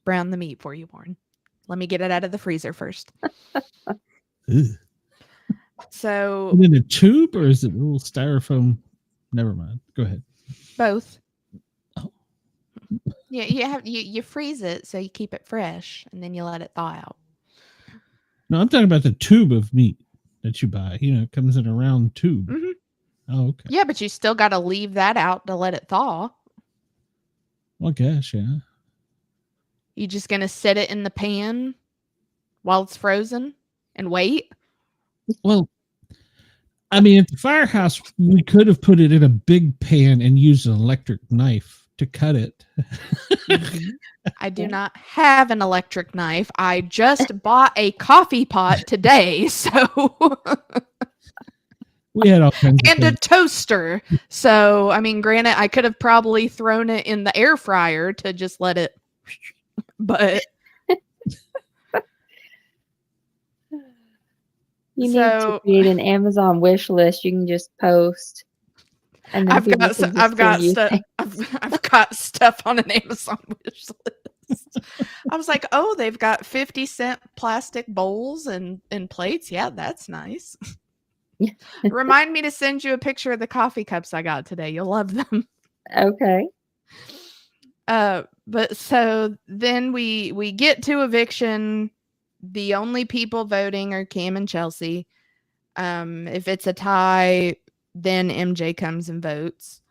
brown the meat for you, Warren. Let me get it out of the freezer first. So, is it a tube or is it a little styrofoam? Never mind. Go ahead. Both. Oh. Yeah, you freeze it so you keep it fresh, and then you let it thaw out. No, I'm talking about the tube of meat that you buy. You know, it comes in a round tube. Mm-hmm. Oh, okay. Yeah, but you still got to leave that out to let it thaw. Well, I guess, yeah. You just going to set it in the pan while it's frozen and wait? Well, I mean, at the firehouse, we could have put it in a big pan and used an electric knife to cut it. I do not have an electric knife. I just bought a coffee pot today, so... We had all kinds of and a toaster. So, I mean, granted, I could have probably thrown it in the air fryer to just let it... But... You need to create an Amazon wish list. You can just post, and then I've got stuff on an Amazon wish list. I was like, oh, they've got 50-cent plastic bowls and plates. Yeah, that's nice. Remind me to send you a picture of the coffee cups I got today. You'll love them. Okay. But so then we get to eviction. The only people voting are Cam and Chelsie. If it's a tie, then MJ comes and votes.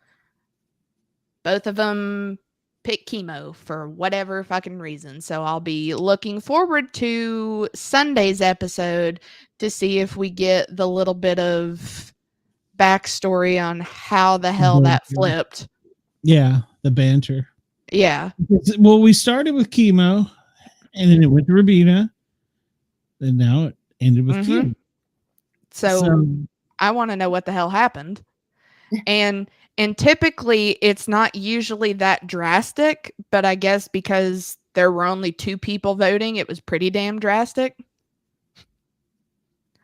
Both of them pick Kimo for whatever fucking reason. So I'll be looking forward to Sunday's episode to see if we get the little bit of backstory on how the hell that flipped. Yeah, the banter. Yeah. Well, we started with Kimo, and then it went to Rubina, and now it ended with Kimo. So I want to know what the hell happened. And typically it's not usually that drastic, but I guess because there were only 2 people voting, it was pretty damn drastic.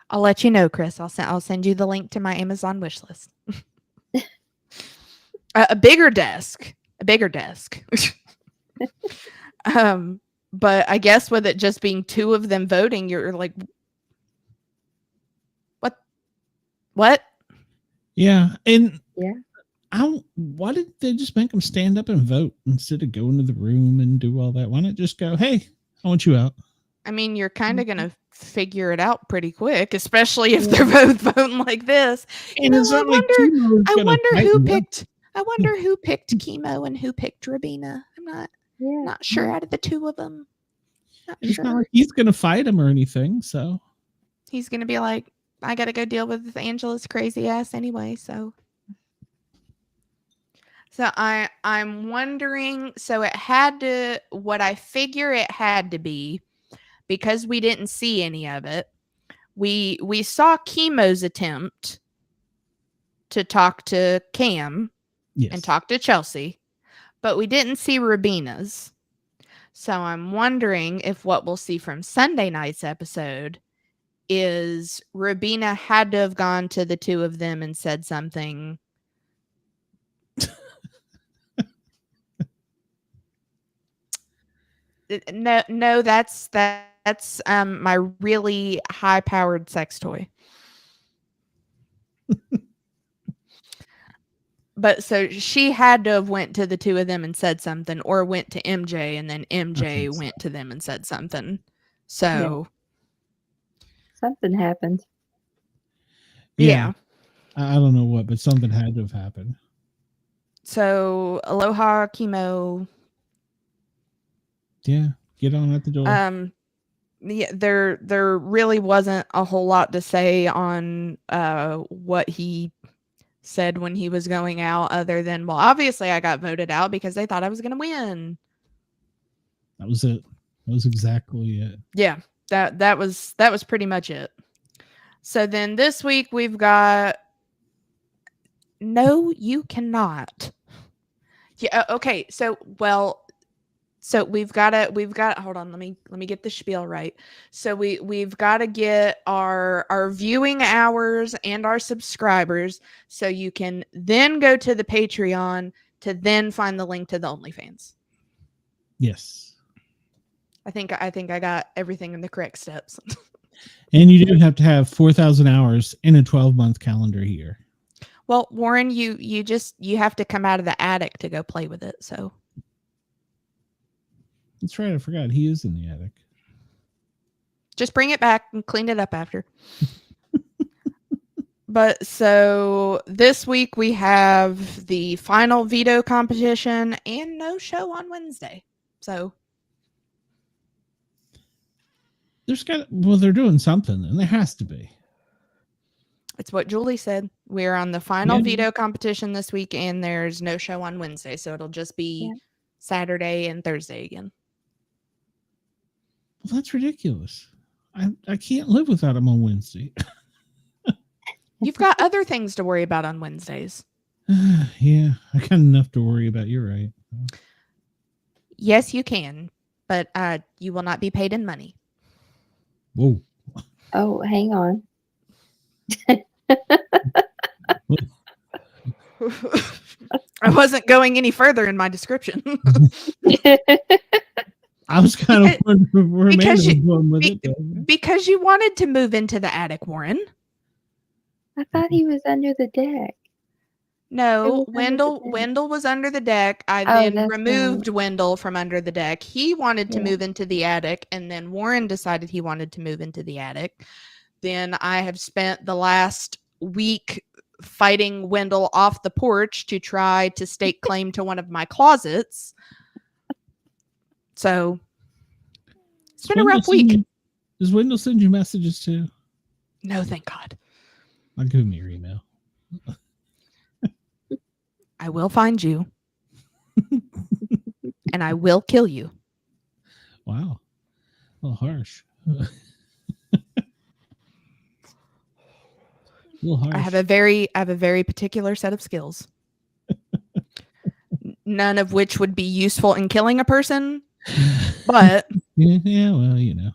I'll let you know, Chris. I'll send you the link to my Amazon wish list. A bigger desk. But I guess with it just being 2 of them voting, you're like, what? Yeah, and why did they just make them stand up and vote instead of going to the room and do all that? Why not just go, hey, I want you out? I mean, you're kind of going to figure it out pretty quick, especially if they're both voting like this. And it's not like I wonder who picked Kimo and who picked Rubina. I'm not sure out of the 2 of them. It's not like he's going to fight him or anything, so. He's going to be like, I got to go deal with Angela's crazy ass anyway, so I'm wondering, so it had to, what I figure it had to be, because we didn't see any of it, we saw Kimo's attempt to talk to Cam and talk to Chelsie, but we didn't see Rubina's. So I'm wondering if what we'll see from Sunday night's episode is Rubina had to have gone to the 2 of them and said something. No, that's my really high-powered sex toy. But so she had to have went to the 2 of them and said something, or went to MJ and then MJ went to them and said something. So something happened. Yeah. I don't know what, but something had to have happened. So, aloha, Kimo. Yeah, get on at the door. Yeah, there really wasn't a whole lot to say on what he said when he was going out, other than, well, obviously I got voted out because they thought I was going to win. That was it. That was exactly it. Yeah, that was pretty much it. So then this week we've got no, you cannot. Yeah, okay. So we've got hold on, let me get the spiel right. So we've got to get our viewing hours and our subscribers, so you can then go to the Patreon to then find the link to the OnlyFans. Yes. I think I got everything in the correct steps. And you do have to have 4,000 hours in a 12-month calendar year. Well, Warren, you have to come out of the attic to go play with it, so. That's right, I forgot. He is in the attic. Just bring it back and clean it up after. But so this week we have the final veto competition and no show on Wednesday. So they're doing something, and there has to be. It's what Julie said. We're on the final veto competition this week, and there's no show on Wednesday, so it'll just be Saturday and Thursday again. Well, that's ridiculous. I can't live without him on Wednesday. You've got other things to worry about on Wednesdays. Yeah, I got enough to worry about. You're right. Yes, you can, but you will not be paid in money. Whoa. Oh, hang on. I wasn't going any further in my description. I was kind of wondering where Amanda was going with it. Because you wanted to move into the attic, Warren. I thought he was under the deck. No, Wendell was under the deck. I then removed Wendell from under the deck. He wanted to move into the attic, and then Warren decided he wanted to move into the attic. Then I have spent the last week fighting Wendell off the porch to try to stake claim to one of my closets. So it's been a rough week. Does Wendell send you messages too? No, thank God. I'll give me your email. I will find you. And I will kill you. Wow. A little harsh. I have a very particular set of skills. None of which would be useful in killing a person. But yeah, well, you know.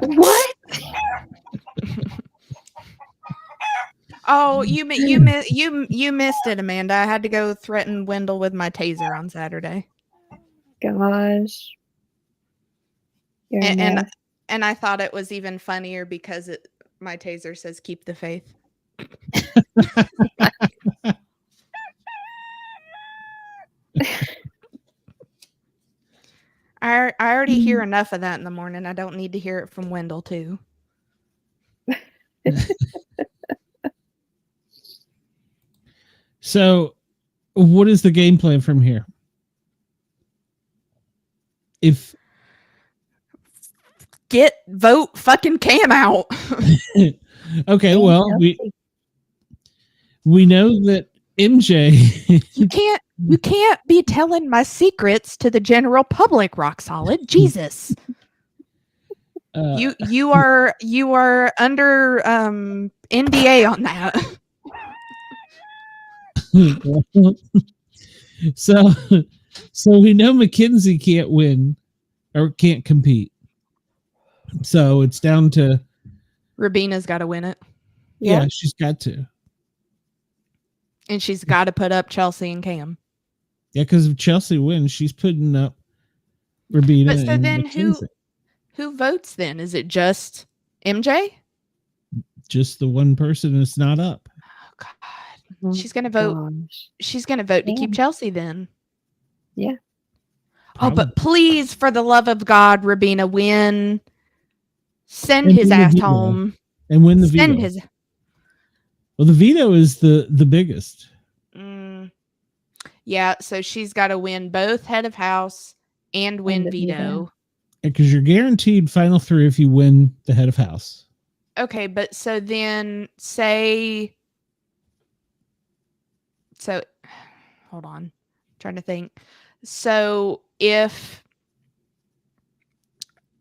What? Oh, you missed it, Amanda. I had to go threaten Wendell with my taser on Saturday. Gosh. And I thought it was even funnier because my taser says "Keep the faith." I already hear enough of that in the morning. I don't need to hear it from Wendell too. So, what is the game plan from here? Vote fucking Cam out. Okay, well, we know that MJ. You can't be telling my secrets to the general public, Rock Solid. Jesus. You are under NDA on that. So we know Makensy can't win or can't compete. So it's down to Rubina's got to win it. Yeah, she's got to. And she's got to put up Chelsie and Cam. Yeah, because if Chelsie wins, she's putting up Rubina. But so then who votes then? Is it just MJ? Just the one person that's not up. Oh, God. She's gonna vote. She's gonna vote to keep Chelsie then. Yeah. Oh, but please, for the love of God, Rubina, win. Send his ass home. And win the veto. Well, the veto is the biggest. Yeah, so she's got to win both head of house and win veto. Because you're guaranteed final 3 if you win the head of house. Okay, but so then say... So, hold on. I'm trying to think. So if,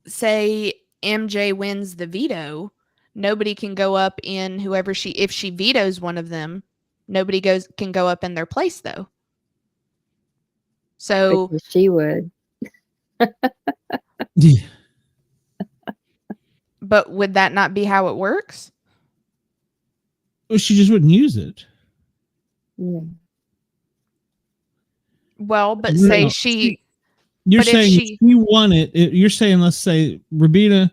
say, MJ wins the veto, nobody can go up in whoever if she vetoes one of them, nobody can go up in their place though. So because she would. Yeah. But would that not be how it works? Well, she just wouldn't use it. Yeah. Well, but say she... You're saying if she won it, you're saying, let's say Rubina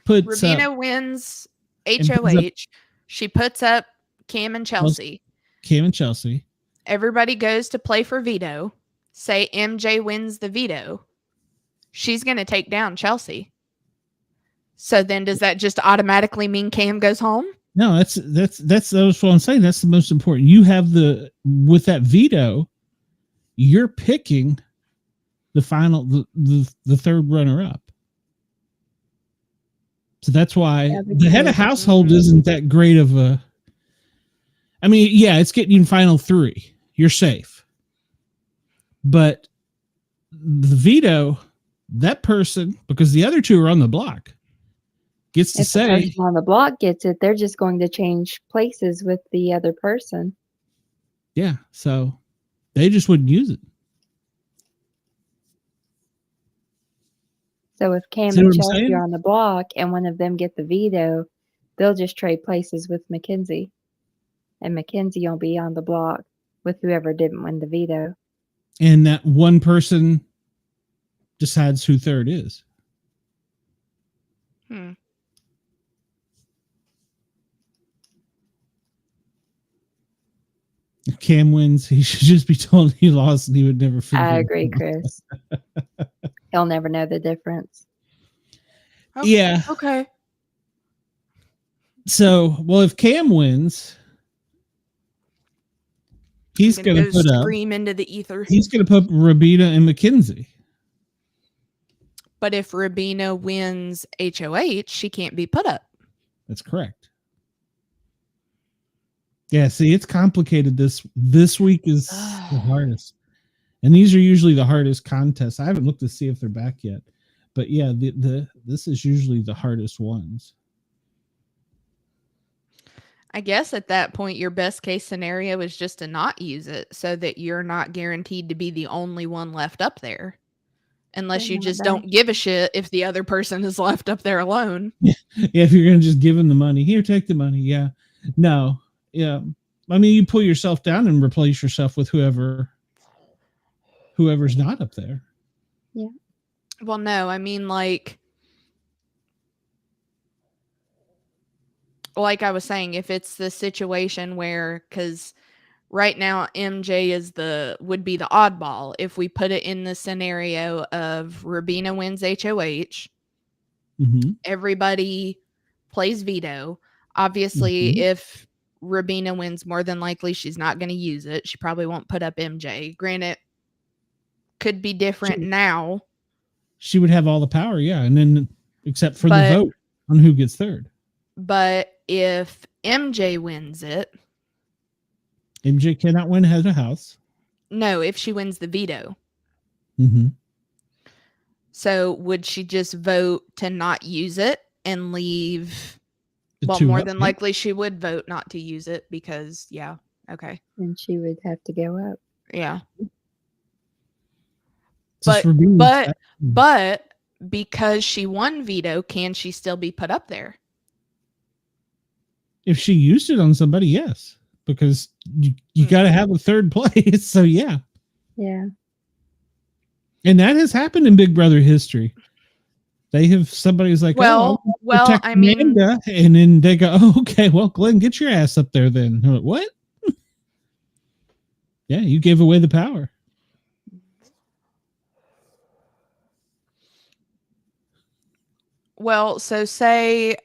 puts Rubina wins HOH. She puts up Cam and Chelsie. Cam and Chelsie. Everybody goes to play for veto. Say MJ wins the veto. She's going to take down Chelsie. So then does that just automatically mean Cam goes home? No, that's what I'm saying. That's the most important. You have with that veto, you're picking the final, the third runner up. So that's why the head of household isn't that great of a, I mean, yeah, it's getting you in final 3. You're safe. But the veto, that person, because the other 2 are on the block, gets to say. If the person on the block gets it, they're just going to change places with the other person. Yeah, so they just wouldn't use it. So if Cam and Chelsie are on the block and one of them get the veto, they'll just trade places with Makensy. And Makensy will be on the block with whoever didn't win the veto. And that one person decides who third is. If Cam wins, he should just be told he lost and he would never forget. I agree, Chris. He'll never know the difference. Okay. Yeah. Okay. So, well, if Cam wins, he's going to scream into the ether. He's going to put Rubina and Makensy. But if Rubina wins HOH, she can't be put up. That's correct. Yeah, see, it's complicated. This week is the hardest. And these are usually the hardest contests. I haven't looked to see if they're back yet. But yeah, this is usually the hardest ones. I guess at that point, your best case scenario is just to not use it so that you're not guaranteed to be the only one left up there. Unless you just don't give a shit if the other person is left up there alone. Yeah, if you're going to just give them the money. Here, take the money. Yeah. No. Yeah. I mean, you pull yourself down and replace yourself with whoever's not up there. Yeah. Well, no, I mean, like I was saying, if it's the situation where, because right now MJ would be the oddball. If we put it in the scenario of Rubina wins HOH, everybody plays veto. Obviously, if Rubina wins, more than likely she's not going to use it. She probably won't put up MJ. Granted, could be different now. She would have all the power, yeah, and then except for the vote on who gets third. But if MJ wins it, MJ cannot win head of house. No, if she wins the veto. So would she just vote to not use it and leave? Well, more than likely she would vote not to use it because, yeah, okay. And she would have to go up. Yeah. But because she won veto, can she still be put up there? If she used it on somebody, yes. Because you got to have a third place. So, yeah. Yeah. And that has happened in Big Brother history. They have somebody's like, well, I mean, Amanda, and then they go, oh, okay, well, Glenn, get your ass up there then. Like, what? Yeah, you gave away the power. Well, so say,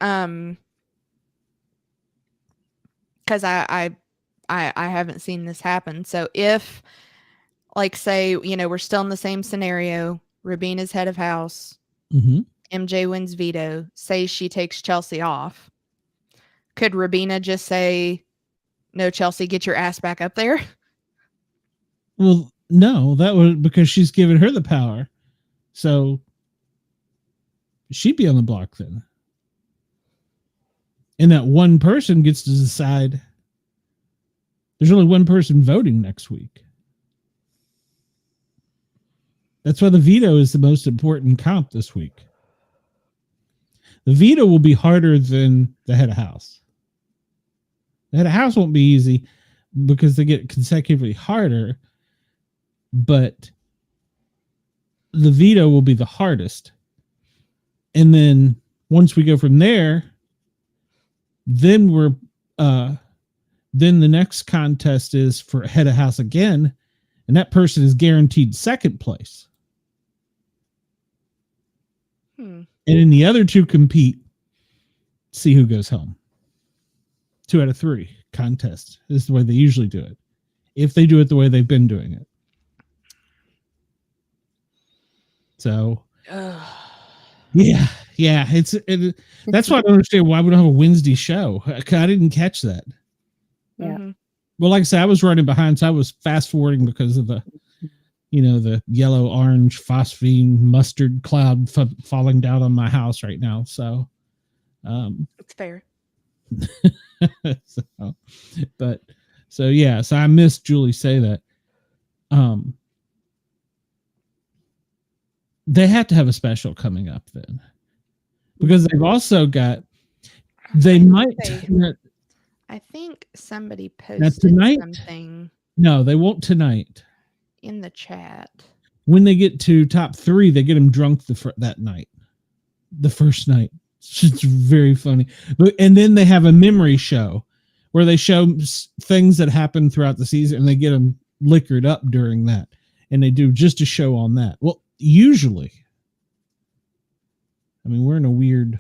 because I haven't seen this happen. So if, like, say, we're still in the same scenario, Rubina's head of house, MJ wins veto, say she takes Chelsie off, could Rubina just say, no, Chelsie, get your ass back up there? Well, no, that would, because she's given her the power. So she'd be on the block then. And that one person gets to decide. There's only one person voting next week. That's why the veto is the most important comp this week. The veto will be harder than the head of house. The head of house won't be easy because they get consecutively harder, but the veto will be the hardest. And then once we go from there, then then the next contest is for head of house again, and that person is guaranteed second place. And then the other two compete, see who goes home. 2 out of 3 contests is the way they usually do it, if they do it the way they've been doing it. So, yeah, that's why I don't understand why we don't have a Wednesday show. I didn't catch that. Yeah. Well, like I said, I was running behind, so I was fast forwarding because of the yellow, orange, phosphine, mustard cloud falling down on my house right now. So, it's fair. So I missed Julie say that. They have to have a special coming up then, because they've also got. I think somebody posted something. No, they won't tonight. In the chat. When they get to top 3, they get them drunk that night, the first night. It's very funny. And then they have a memory show where they show things that happened throughout the season, and they get them liquored up during that. And they do just a show on that. Well, usually, I mean, we're in a weird,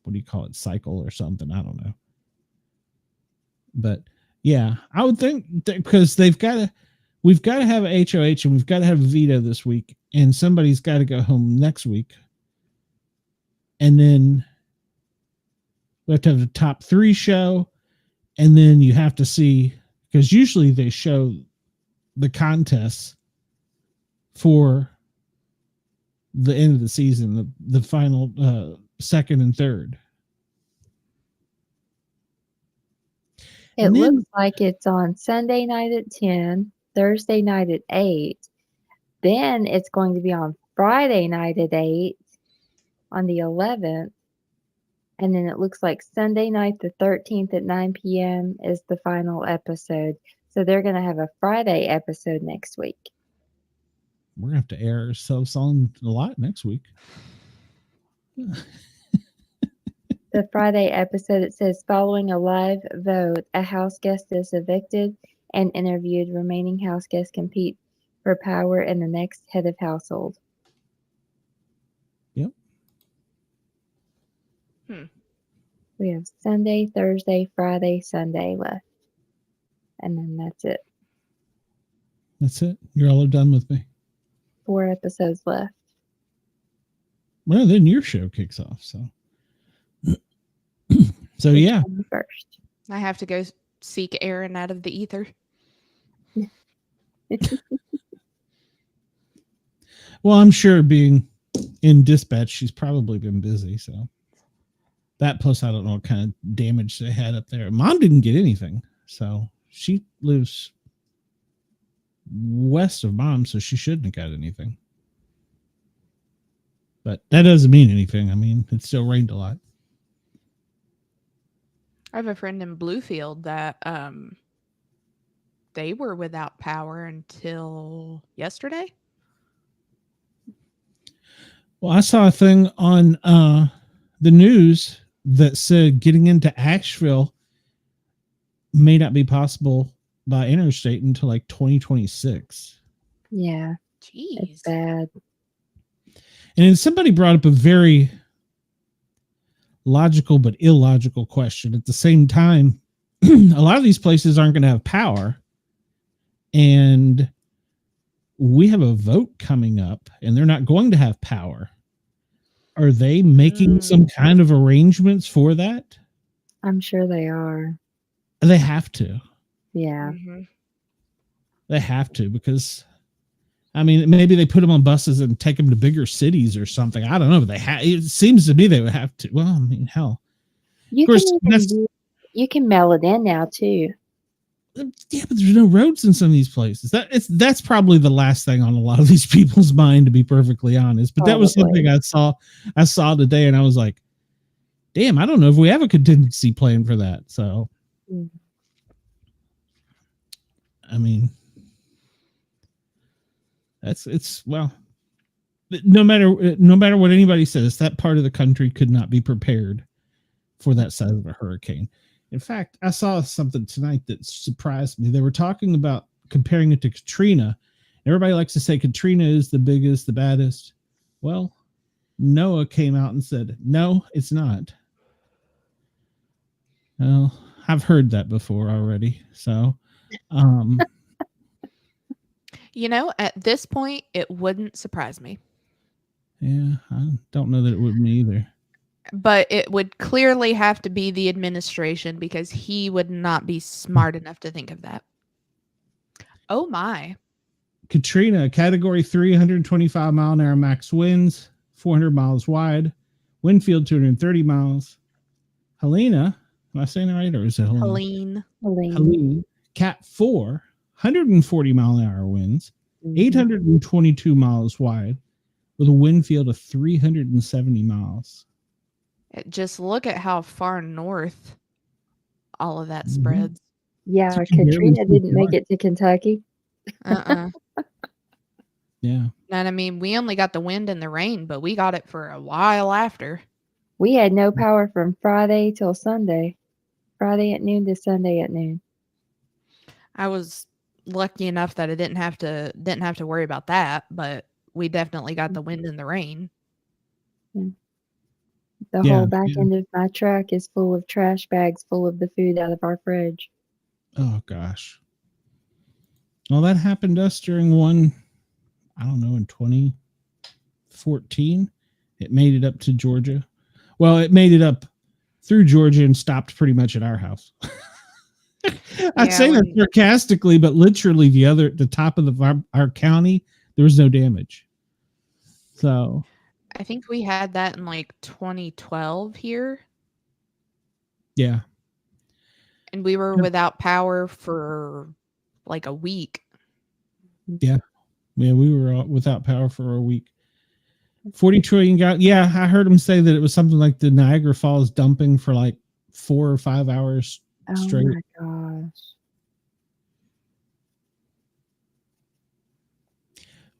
what do you call it, cycle or something? I don't know. But yeah, I would think that because we've got to have a HOH and we've got to have a veto this week, and somebody's got to go home next week. And then we have to have a top 3 show. And then you have to see, because usually they show the contests for the end of the season, the final second and third. It looks like it's on Sunday night at 10, Thursday night at 8. Then it's going to be on Friday night at 8 on the 11th. And then it looks like Sunday night, the 13th at 9 p.m. is the final episode. So they're going to have a Friday episode next week. We're going to have to air ourselves on a lot next week. The Friday episode, it says, following a live vote, a house guest is evicted and interviewed. Remaining house guests compete for power in the next head of household. Yep. We have Sunday, Thursday, Friday, Sunday left. And then that's it. That's it. You're all done with me. 4 episodes left. Well, then your show kicks off, so. So yeah. First. I have to go seek Aaron out of the ether. Well, I'm sure being in dispatch, she's probably been busy, so. That plus I don't know what kind of damage they had up there. Mom didn't get anything, so she lives west of Mom, so she shouldn't have got anything. But that doesn't mean anything. I mean, it still rained a lot. I have a friend in Bluefield that they were without power until yesterday. Well, I saw a thing on the news that said getting into Asheville may not be possible by interstate until like 2026. Yeah. Jeez. It's bad. And then somebody brought up a very logical but illogical question. At the same time, a lot of these places aren't going to have power. And we have a vote coming up and they're not going to have power. Are they making some kind of arrangements for that? I'm sure they are. They have to. Yeah. Mm-hmm. They have to, because I mean, maybe they put them on buses and take them to bigger cities or something. I don't know, but it seems to me they would have to. Well, I mean, hell. You can mail it in now too. Yeah, but there's no roads in some of these places. That's probably the last thing on a lot of these people's mind, to be perfectly honest. But that was something I saw today, and I was like, damn, I don't know if we have a contingency plan for that. So, I mean, well, no matter what anybody says, that part of the country could not be prepared for that size of a hurricane. In fact, I saw something tonight that surprised me. They were talking about comparing it to Katrina. Everybody likes to say Katrina is the biggest, the baddest. Well, NOAA came out and said, no, it's not. Well, I've heard that before already. So, at this point, it wouldn't surprise me. Yeah, I don't know that it would me either. But it would clearly have to be the administration, because he would not be smart enough to think of that. Oh my. Katrina, category 3, 125 mile an hour max winds, 400 miles wide, wind field 230 miles. Helena, am I saying it right, or is it Helene? Helene, cat 4, 140 mile an hour winds, 822 miles wide, with a wind field of 370 miles. Just look at how far north all of that spreads. Yeah, Katrina didn't make it to Kentucky. Yeah. And I mean, we only got the wind and the rain, but we got it for a while after. We had no power from Friday till Sunday. Friday at noon to Sunday at noon. I was lucky enough that I didn't have to worry about that, but we definitely got the wind and the rain. Yeah. The whole back end of my truck is full of trash bags full of the food out of our fridge. Oh, gosh. Well, that happened to us during in 2014. It made it up to Georgia. Well, it made it up through Georgia and stopped pretty much at our house. I say that sarcastically, but literally the top of our county, there was no damage. So I think we had that in like 2012 here. Yeah. And we were without power for like a week. Yeah. Yeah, we were without power for a week. 40 trillion gallons. Yeah, I heard him say that it was something like the Niagara Falls dumping for like 4 or 5 hours straight. Oh my gosh.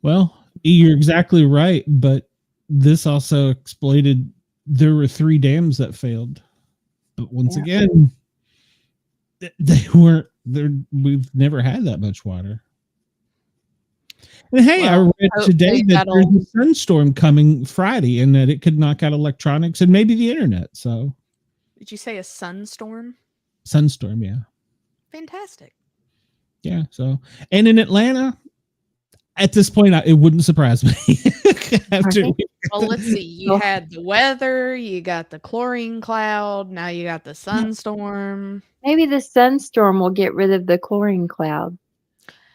Well, you're exactly right, but this also exploited. There were 3 dams that failed, but once again, they weren't there. We've never had that much water. And hey, I read today that there's a sunstorm coming Friday, and that it could knock out electronics and maybe the internet. So, did you say a sunstorm? Sunstorm, yeah. Fantastic. Yeah. So, and in Atlanta, at this point, it wouldn't surprise me. Well, let's see. You had the weather, you got the chlorine cloud, now you got the sunstorm. Maybe the sunstorm will get rid of the chlorine cloud.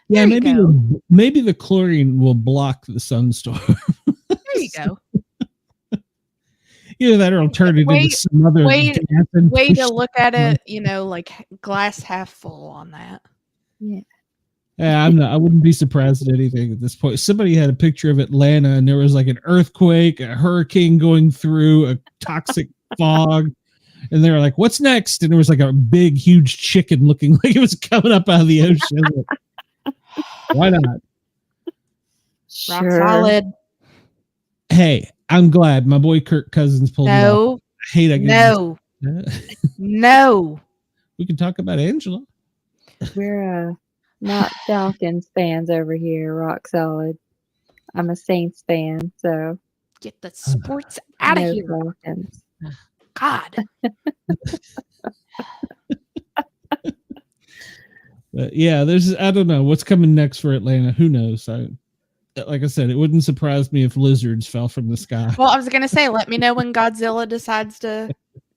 Yeah, maybe the chlorine will block the sunstorm. There you go. Either that, or it'll turn it into some other way to look at it. Like glass half full on that. Yeah. Yeah, I wouldn't be surprised at anything at this point. Somebody had a picture of Atlanta, and there was like an earthquake, a hurricane going through, a toxic fog, and they were like, "What's next?" And there was like a big, huge chicken looking like it was coming up out of the ocean. Why not? Rock solid. Hey, I'm glad my boy Kirk Cousins pulled it off. No. We can talk about Angela. We're not Falcons fans over here, rock solid. I'm a Saints fan, so get the sports out of here. Falcons. God. Yeah, I don't know what's coming next for Atlanta. Who knows? Like I said, it wouldn't surprise me if lizards fell from the sky. Well, I was going to say, let me know when Godzilla decides to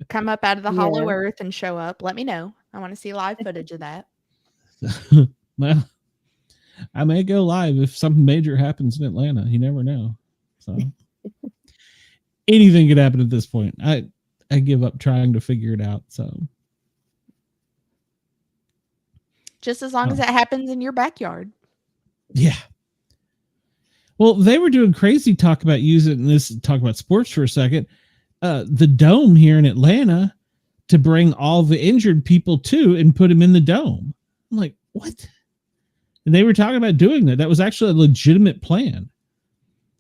come up out of the hollow earth and show up. Let me know. I want to see live footage of that. Well, I may go live if something major happens in Atlanta. You never know. So anything could happen at this point. I give up trying to figure it out. So just as long as it happens in your backyard. Yeah. Well, they were doing crazy talk about talk about sports for a second. The dome here in Atlanta to bring all the injured people to and put them in the dome. I'm like, what? And they were talking about doing that. That was actually a legitimate plan.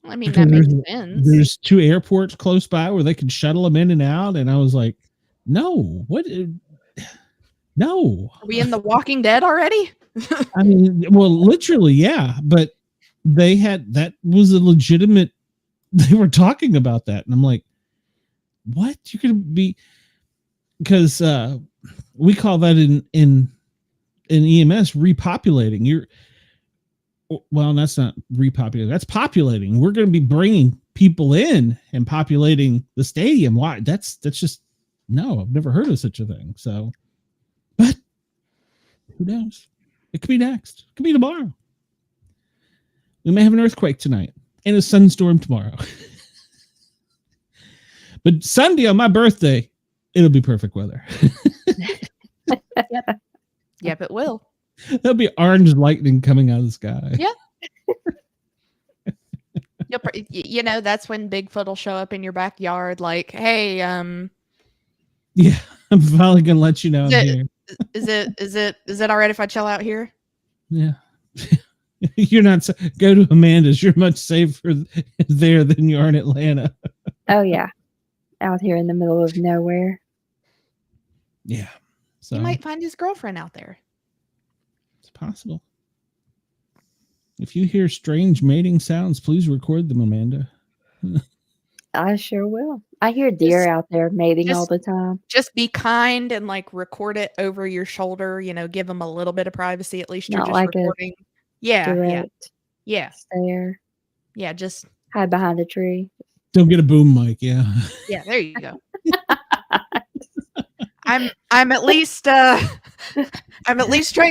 I mean, that makes sense. There's 2 airports close by where they could shuttle them in and out. And I was like, no, what? No. Are we in The Walking Dead already? I mean, well, literally, yeah. But that was a legitimate, they were talking about that. And I'm like, what? You could be, because we call that in EMS repopulating. Well, that's not repopulating. That's populating. We're going to be bringing people in and populating the stadium. Why? That's just, no, I've never heard of such a thing. So, but who knows? It could be next. It could be tomorrow. We may have an earthquake tonight and a sunstorm tomorrow. But Sunday on my birthday, it'll be perfect weather. Yep, it will. There'll be orange lightning coming out of the sky. Yeah. That's when Bigfoot will show up in your backyard like, hey, yeah, I'm finally gonna let you know I'm here. Is it all right if I chill out here? Yeah. You're not, go to Amanda's. You're much safer there than you are in Atlanta. Oh yeah. Out here in the middle of nowhere. Yeah. So you might find his girlfriend out there. It's possible. If you hear strange mating sounds, please record them, Amanda. I sure will. I hear deer out there mating all the time. Just be kind and record it over your shoulder. Give them a little bit of privacy. At least you're Not just like recording. Yeah. Stare. Yeah. Just hide behind a tree. Don't get a boom mic. Yeah. Yeah. There you go. I'm at least trying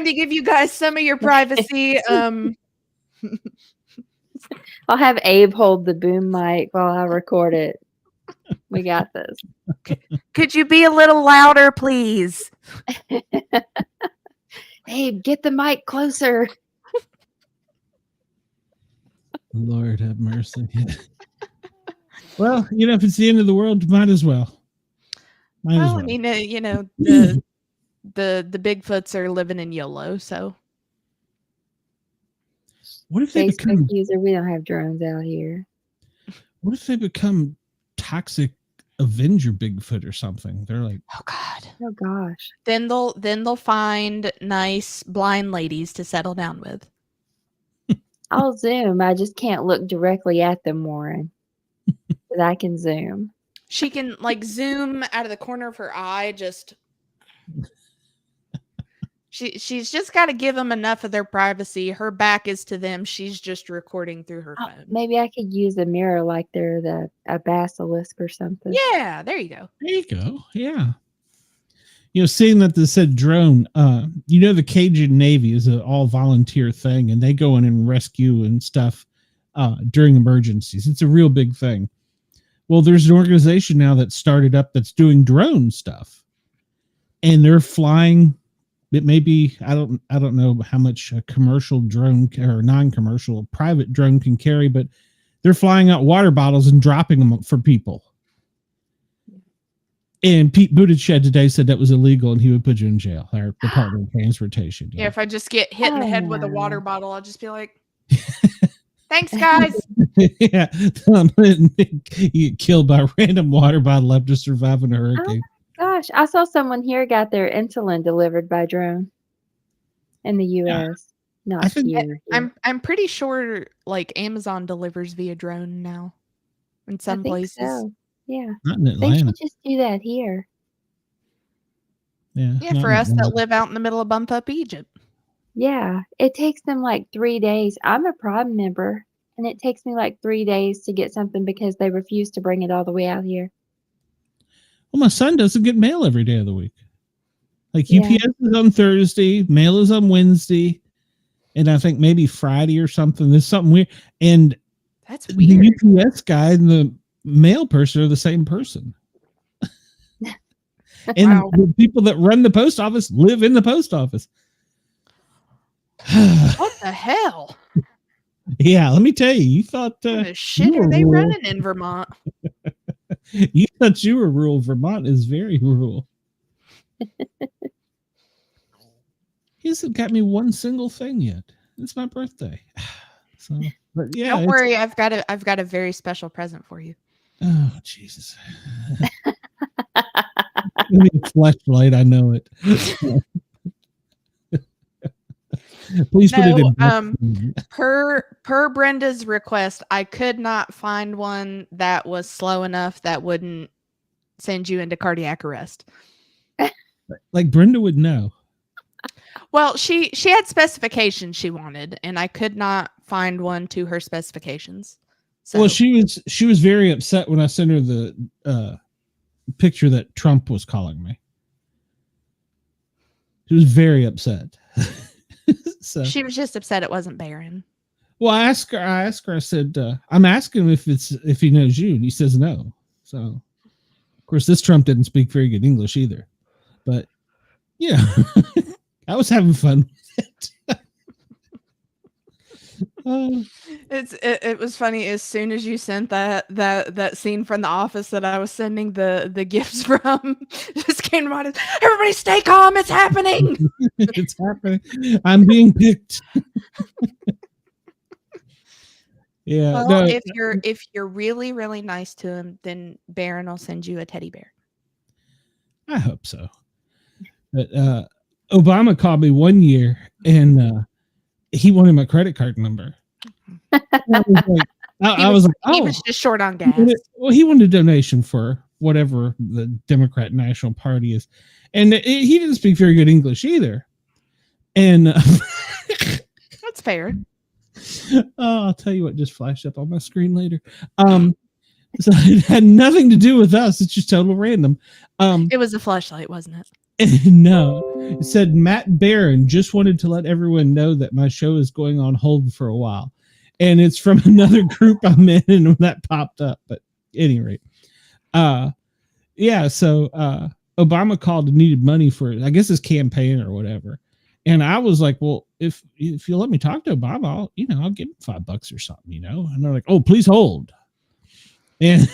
to give you guys some of your privacy. I'll have Abe hold the boom mic while I record it. We got this. Could you be a little louder, please? Abe, get the mic closer. Lord have mercy. Well, if it's the end of the world, might as well. I mean, the Bigfoots are living in YOLO, so. What if they become user? We don't have drones out here. What if they become toxic Avenger Bigfoot or something? They're like, oh God, oh gosh. Then they'll find nice blind ladies to settle down with. I'll zoom. I just can't look directly at them, Warren. But I can zoom. She can zoom out of the corner of her eye. Just she's just got to give them enough of their privacy. Her back is to them. She's just recording through her phone. Maybe I could use a mirror like they're a basilisk or something. Yeah, there you go. There you go. Yeah. Seeing that this said drone, the Cajun Navy is an all volunteer thing, and they go in and rescue and stuff during emergencies. It's a real big thing. Well, there's an organization now that started up that's doing drone stuff, and they're flying. It may be, I don't know how much a commercial drone or non-commercial private drone can carry, but they're flying out water bottles and dropping them for people. And Pete Buttigieg today said that was illegal and he would put you in jail. Our Department of Transportation. Yeah, if I just get hit in the head with a water bottle, I'll just be like, thanks, guys. Yeah. You get killed by a random water bottle after surviving a hurricane. Gosh, I saw someone here got their insulin delivered by drone. in the U.S. Not here. I'm pretty sure like Amazon delivers via drone now in some places. So. Yeah. Not in Atlanta. They should just do that here. Yeah, for us that live out in the middle of bump up Egypt. Yeah, it takes them like 3 days. I'm a Prime member, and it takes me like 3 days to get something because they refuse to bring it all the way out here. Well, my son doesn't get mail every day of the week. Like UPS is on Thursday, mail is on Wednesday, and I think maybe Friday or something. There's something weird. And that's weird. The UPS guy and the mail person are the same person. And the people that run the post office live in the post office. What the hell? Yeah, let me tell you, you thought what the shit are they running in Vermont? You thought you were rural. Vermont is very rural. He hasn't got me one single thing yet. It's my birthday. So, but yeah, don't worry, I've got a very special present for you. Oh Jesus. Give me a flashlight, I know it. Please put it in. Per Brenda's request, I could not find one that was slow enough that wouldn't send you into cardiac arrest. Like Brenda would know. Well, she had specifications she wanted, and I could not find one to her specifications. So. Well, she was very upset when I sent her the picture that Trump was calling me. She was very upset. So she was just upset it wasn't Barron. Well, I asked her, I said, I'm asking him if he knows you, and he says no. So of course this Trump didn't speak very good English either. But yeah, I was having fun with it. It was funny as soon as you sent that scene from The Office that I was sending the gifts from just came to mind. Everybody stay calm, it's happening. It's happening. I'm being picked. Yeah. Well, no, if you're really, really nice to him, then Barron will send you a teddy bear. I hope so. But Obama called me one year and he wanted my credit card number. I was like, oh. He was just short on gas. He wanted a donation for whatever the Democrat National Party is. And he didn't speak very good English either. And that's fair. I'll tell you what just flashed up on my screen later. So it had nothing to do with us. It's just total random. It was a flashlight, wasn't it? No, it said Matt Barron just wanted to let everyone know that my show is going on hold for a while, and it's from another group I'm in, and that popped up. But at any rate, yeah. So Obama called and needed money for, I guess, his campaign or whatever, and I was like, well, if you let me talk to Obama, I'll give him $5 or something, And they're like, oh, please hold, and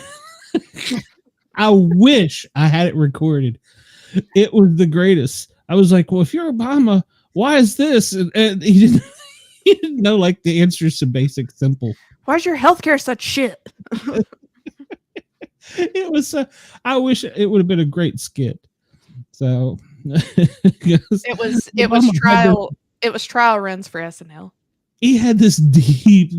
I wish I had it recorded. It was the greatest. I was like, well, if you're Obama, why is this? And he didn't know like the answers to basic simple. Why is your healthcare such shit? It was. I wish it would have been a great skit. So it was trial. It was trial runs for SNL. He had this deep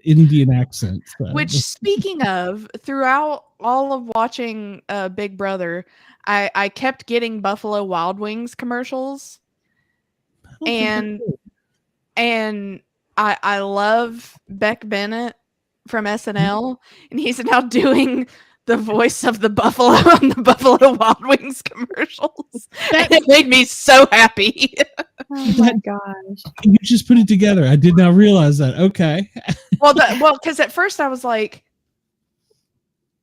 Indian accent. So. Which, speaking of, throughout all of watching Big Brother, I kept getting Buffalo Wild Wings commercials, and I love Beck Bennett from SNL, and he's now doing the voice of the buffalo on the Buffalo Wild Wings commercials. It made me so happy. Oh my gosh! You just put it together. I did not realize that. Okay. Well, because at first I was like,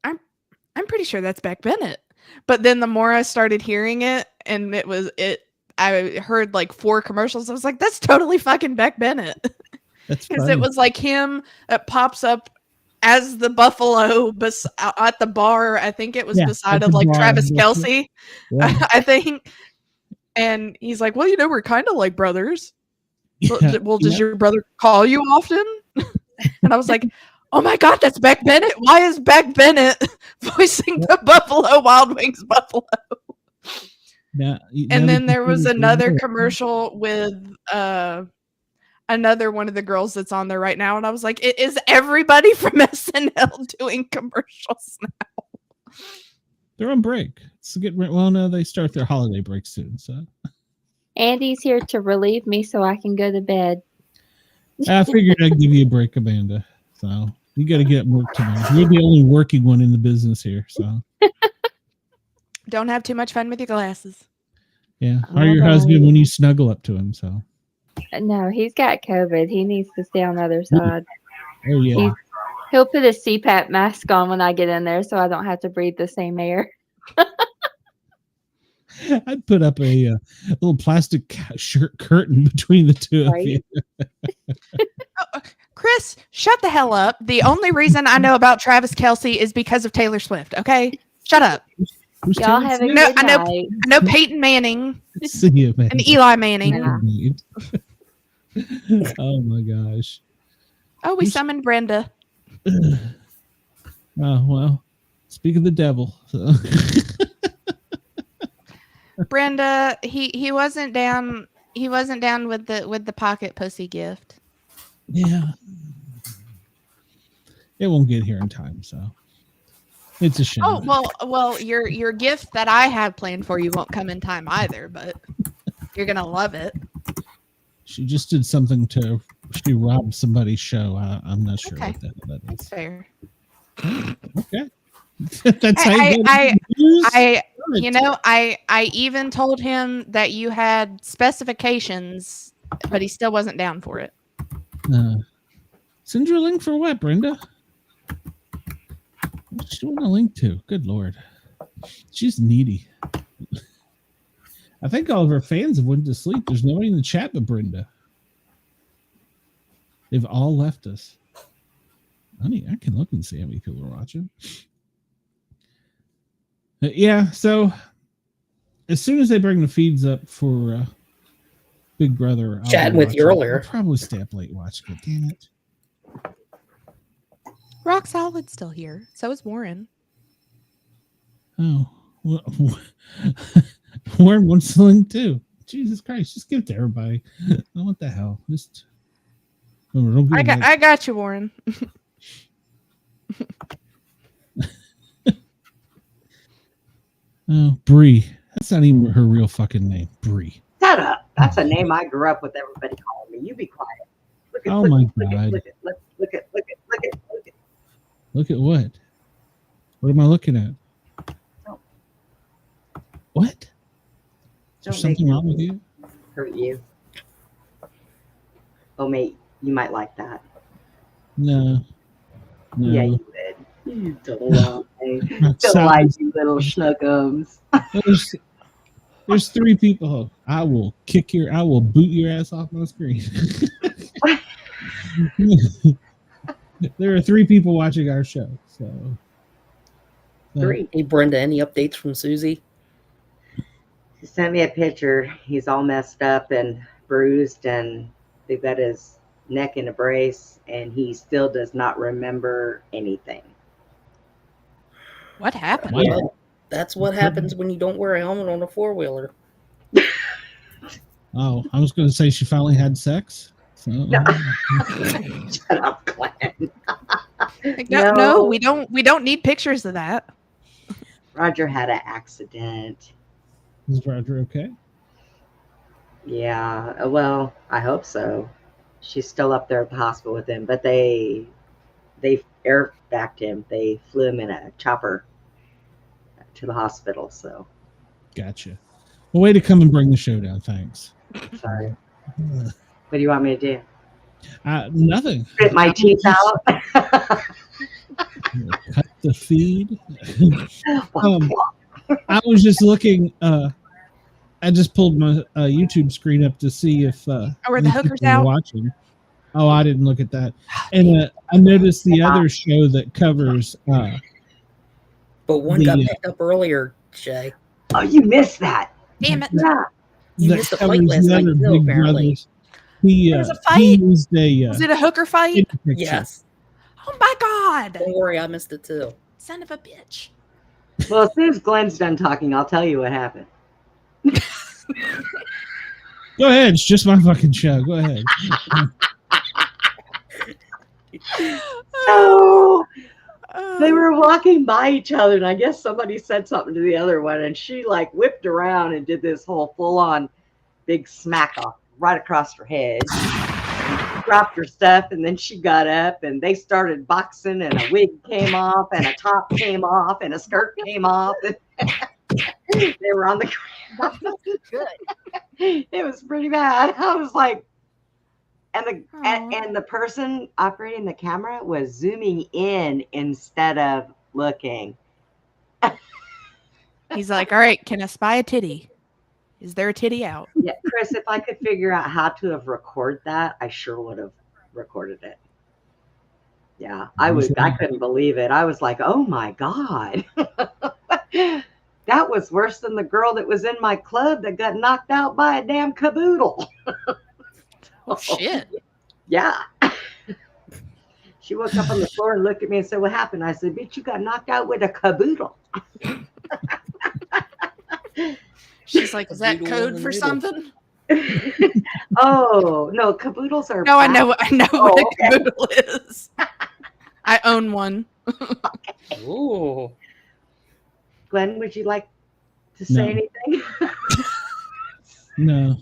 I'm pretty sure that's Beck Bennett. But then the more I started hearing it, and I heard like 4 commercials. I was like, that's totally fucking Beck Bennett. Because it was like him that pops up as the buffalo at the bar. I think it was beside of like bar, Travis Kelce, I think. And he's like, well, we're kind of like brothers. Yeah. Well, does your brother call you often? And I was like, oh my God, that's Beck Bennett. Why is Beck Bennett voicing the Buffalo Wild Wings buffalo? And then there was another commercial with another one of the girls that's on there right now, and I was like, is everybody from SNL doing commercials now? They're on break. Well, no, they start their holiday break soon. So Andy's here to relieve me so I can go to bed. I figured I'd give you a break, Amanda. So you got to get work tonight. You're the only working one in the business here. So don't have too much fun with your glasses. Yeah. Or your husband when you snuggle up to him. So no, he's got COVID. He needs to stay on the other side. Oh yeah. He'll put a CPAP mask on when I get in there so I don't have to breathe the same air. I'd put up a little plastic shirt curtain between the two of you. Chris, shut the hell up. The only reason I know about Travis Kelce is because of Taylor Swift, okay? Shut up. Y'all have a good night. I know Peyton Manning See you, man. and Eli Manning. Yeah. Oh my gosh. Oh, we summoned Brenda. Oh well. Speak of the devil. So. Brenda, he wasn't down. He wasn't down with the pocket pussy gift. Yeah. It won't get here in time, so it's a shame. Oh well, your gift that I have planned for you won't come in time either, but you're gonna love it. She just did something she robbed somebody's show. I'm not sure okay. what that is. That's fair. Okay. That's how I even told him that you had specifications, but he still wasn't down for it. Send her a link for what, Brenda? What do you want a link to? Good Lord. She's needy. I think all of our fans have went to sleep. There's nobody in the chat but Brenda. They've all left us. Honey, I can look and see how many people are watching. Yeah, so as soon as they bring the feeds up for Big Brother, chatting with you earlier. I'll probably stay up late watching it. Damn it. Rock Solid's still here. So is Warren. Oh. Well, Warren wants the link too. Jesus Christ. Just give it to everybody. Oh, what the hell? Just I got you, Warren. Oh, Bree. That's not even her real fucking name. Bree. Shut up. That's a name I grew up with everybody calling me. You be quiet. Look at what? What am I looking at? Don't. What? Is there something wrong with you? Hurt you. Oh, mate, you might like that. No. Yeah, you would. You don't lie. Don't lie, you little schnookums. There's 3 people. I will boot your ass off my screen. There are 3 people watching our show. So 3. Hey Brenda, any updates from Susie? He sent me a picture. He's all messed up and bruised, and they've got his neck in a brace, and he still does not remember anything. What happened? Well, that's what happens when you don't wear a helmet on a 4-wheeler. Oh, I was going to say she finally had sex. So. No. Shut up, Glenn. No, we don't need pictures of that. Roger had an accident. Is Roger okay? Yeah, well, I hope so. She's still up there at the hospital with him, but they air backed him. They flew him in a chopper to the hospital. So, gotcha. Well, way to come and bring the show down. Thanks. Sorry. What do you want me to do? Nothing. Spit my teeth out. Cut the feed. I was just looking. I just pulled my YouTube screen up to see if were the hookers out watching. Oh, I didn't look at that. And I noticed the other show that covers. But one got picked up earlier, Shay. Oh, you missed that. Damn it. Yeah. You missed the fight last night, too, apparently. There was a fight? Was it a hooker fight? Yes. Oh, my God. Don't worry, I missed it, too. Son of a bitch. Well, as soon as Glenn's done talking, I'll tell you what happened. Go ahead. It's just my fucking show. Go ahead. So they were walking by each other, and I guess somebody said something to the other one, and she like whipped around and did this whole full-on big smack off right across her head. Dropped her stuff, and then she got up, and they started boxing, and a wig came off, and a top came off, and a skirt came off. And they were on the ground. Good. It was pretty bad. I was like, and the person operating the camera was zooming in instead of looking. He's like, all right, can I spy a titty? Is there a titty out? Yeah, Chris, if I could figure out how to have recorded that, I sure would have recorded it. Yeah, I couldn't believe it. I was like, oh my God. That was worse than the girl that was in my club that got knocked out by a damn caboodle. Oh, shit. Yeah. She woke up on the floor and looked at me and said, what happened? I said, bitch, you got knocked out with a caboodle. She's like, is that code for something? Oh, no, caboodles are. No, I know what a okay. caboodle is. I own one. Okay. Ooh. Glenn, would you like to say anything? No.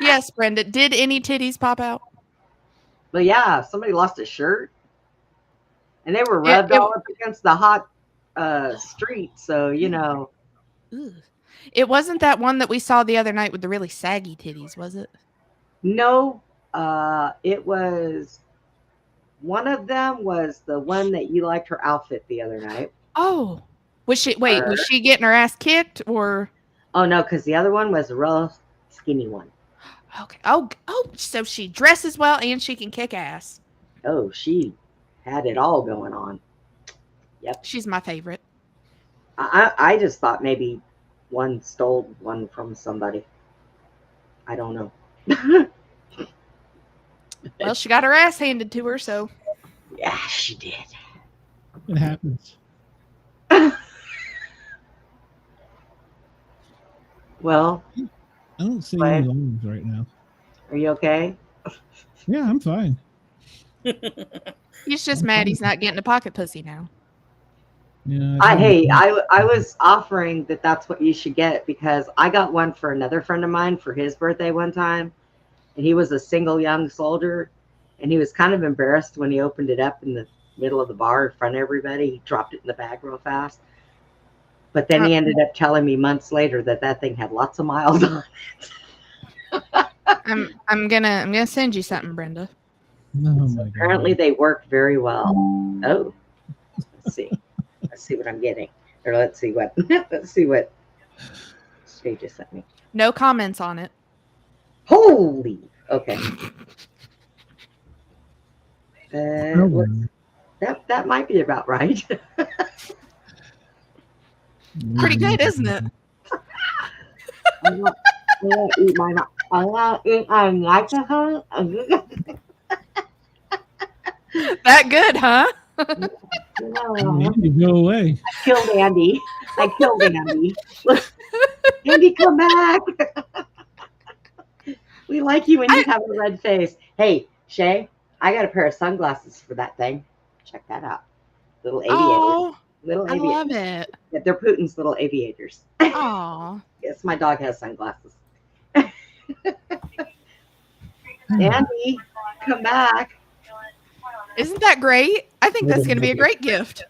Yes, Brenda. Did any titties pop out? Well, yeah, somebody lost a shirt. And they were rubbed all up against the hot street. So, you know. Ugh. It wasn't that one that we saw the other night with the really saggy titties, was it? No, it was, one of them was the one that you liked her outfit the other night. Oh, was she getting her ass kicked or? Oh no, because the other one was a real skinny one. Okay. Oh, so she dresses well and she can kick ass. Oh, she had it all going on. Yep. She's my favorite. I just thought maybe one stole one from somebody. I don't know. Well, she got her ass handed to her, so. Yeah, she did. It happens. Well, I don't see any lines right now. Are you okay? Yeah, I'm fine. He's just mad he's not getting a pocket pussy now. Yeah. I was offering that that's what you should get because I got one for another friend of mine for his birthday one time, and he was a single young soldier, and he was kind of embarrassed when he opened it up in the middle of the bar in front of everybody. He dropped it in the bag real fast. But then he ended up telling me months later that thing had lots of miles on it. I'm gonna send you something, Brenda. Oh my God. Apparently they work very well. Oh, let's see. Let's see what I'm getting. Or let's see what Shay just sent me. No comments on it. Holy. Okay. That might be about right. Pretty good, isn't it? I'm gonna eat my alcohol. That good, huh? You go away. I killed Andy. Andy, come back. We like you when you have a red face. Hey, Shay, I got a pair of sunglasses for that thing. Check that out. Little aviators. Oh, little I aviators. love it. Yeah, they're Putin's little aviators. Oh. Yes, my dog has sunglasses. Andy, come back. Isn't that great? I think that's going to be a great gift.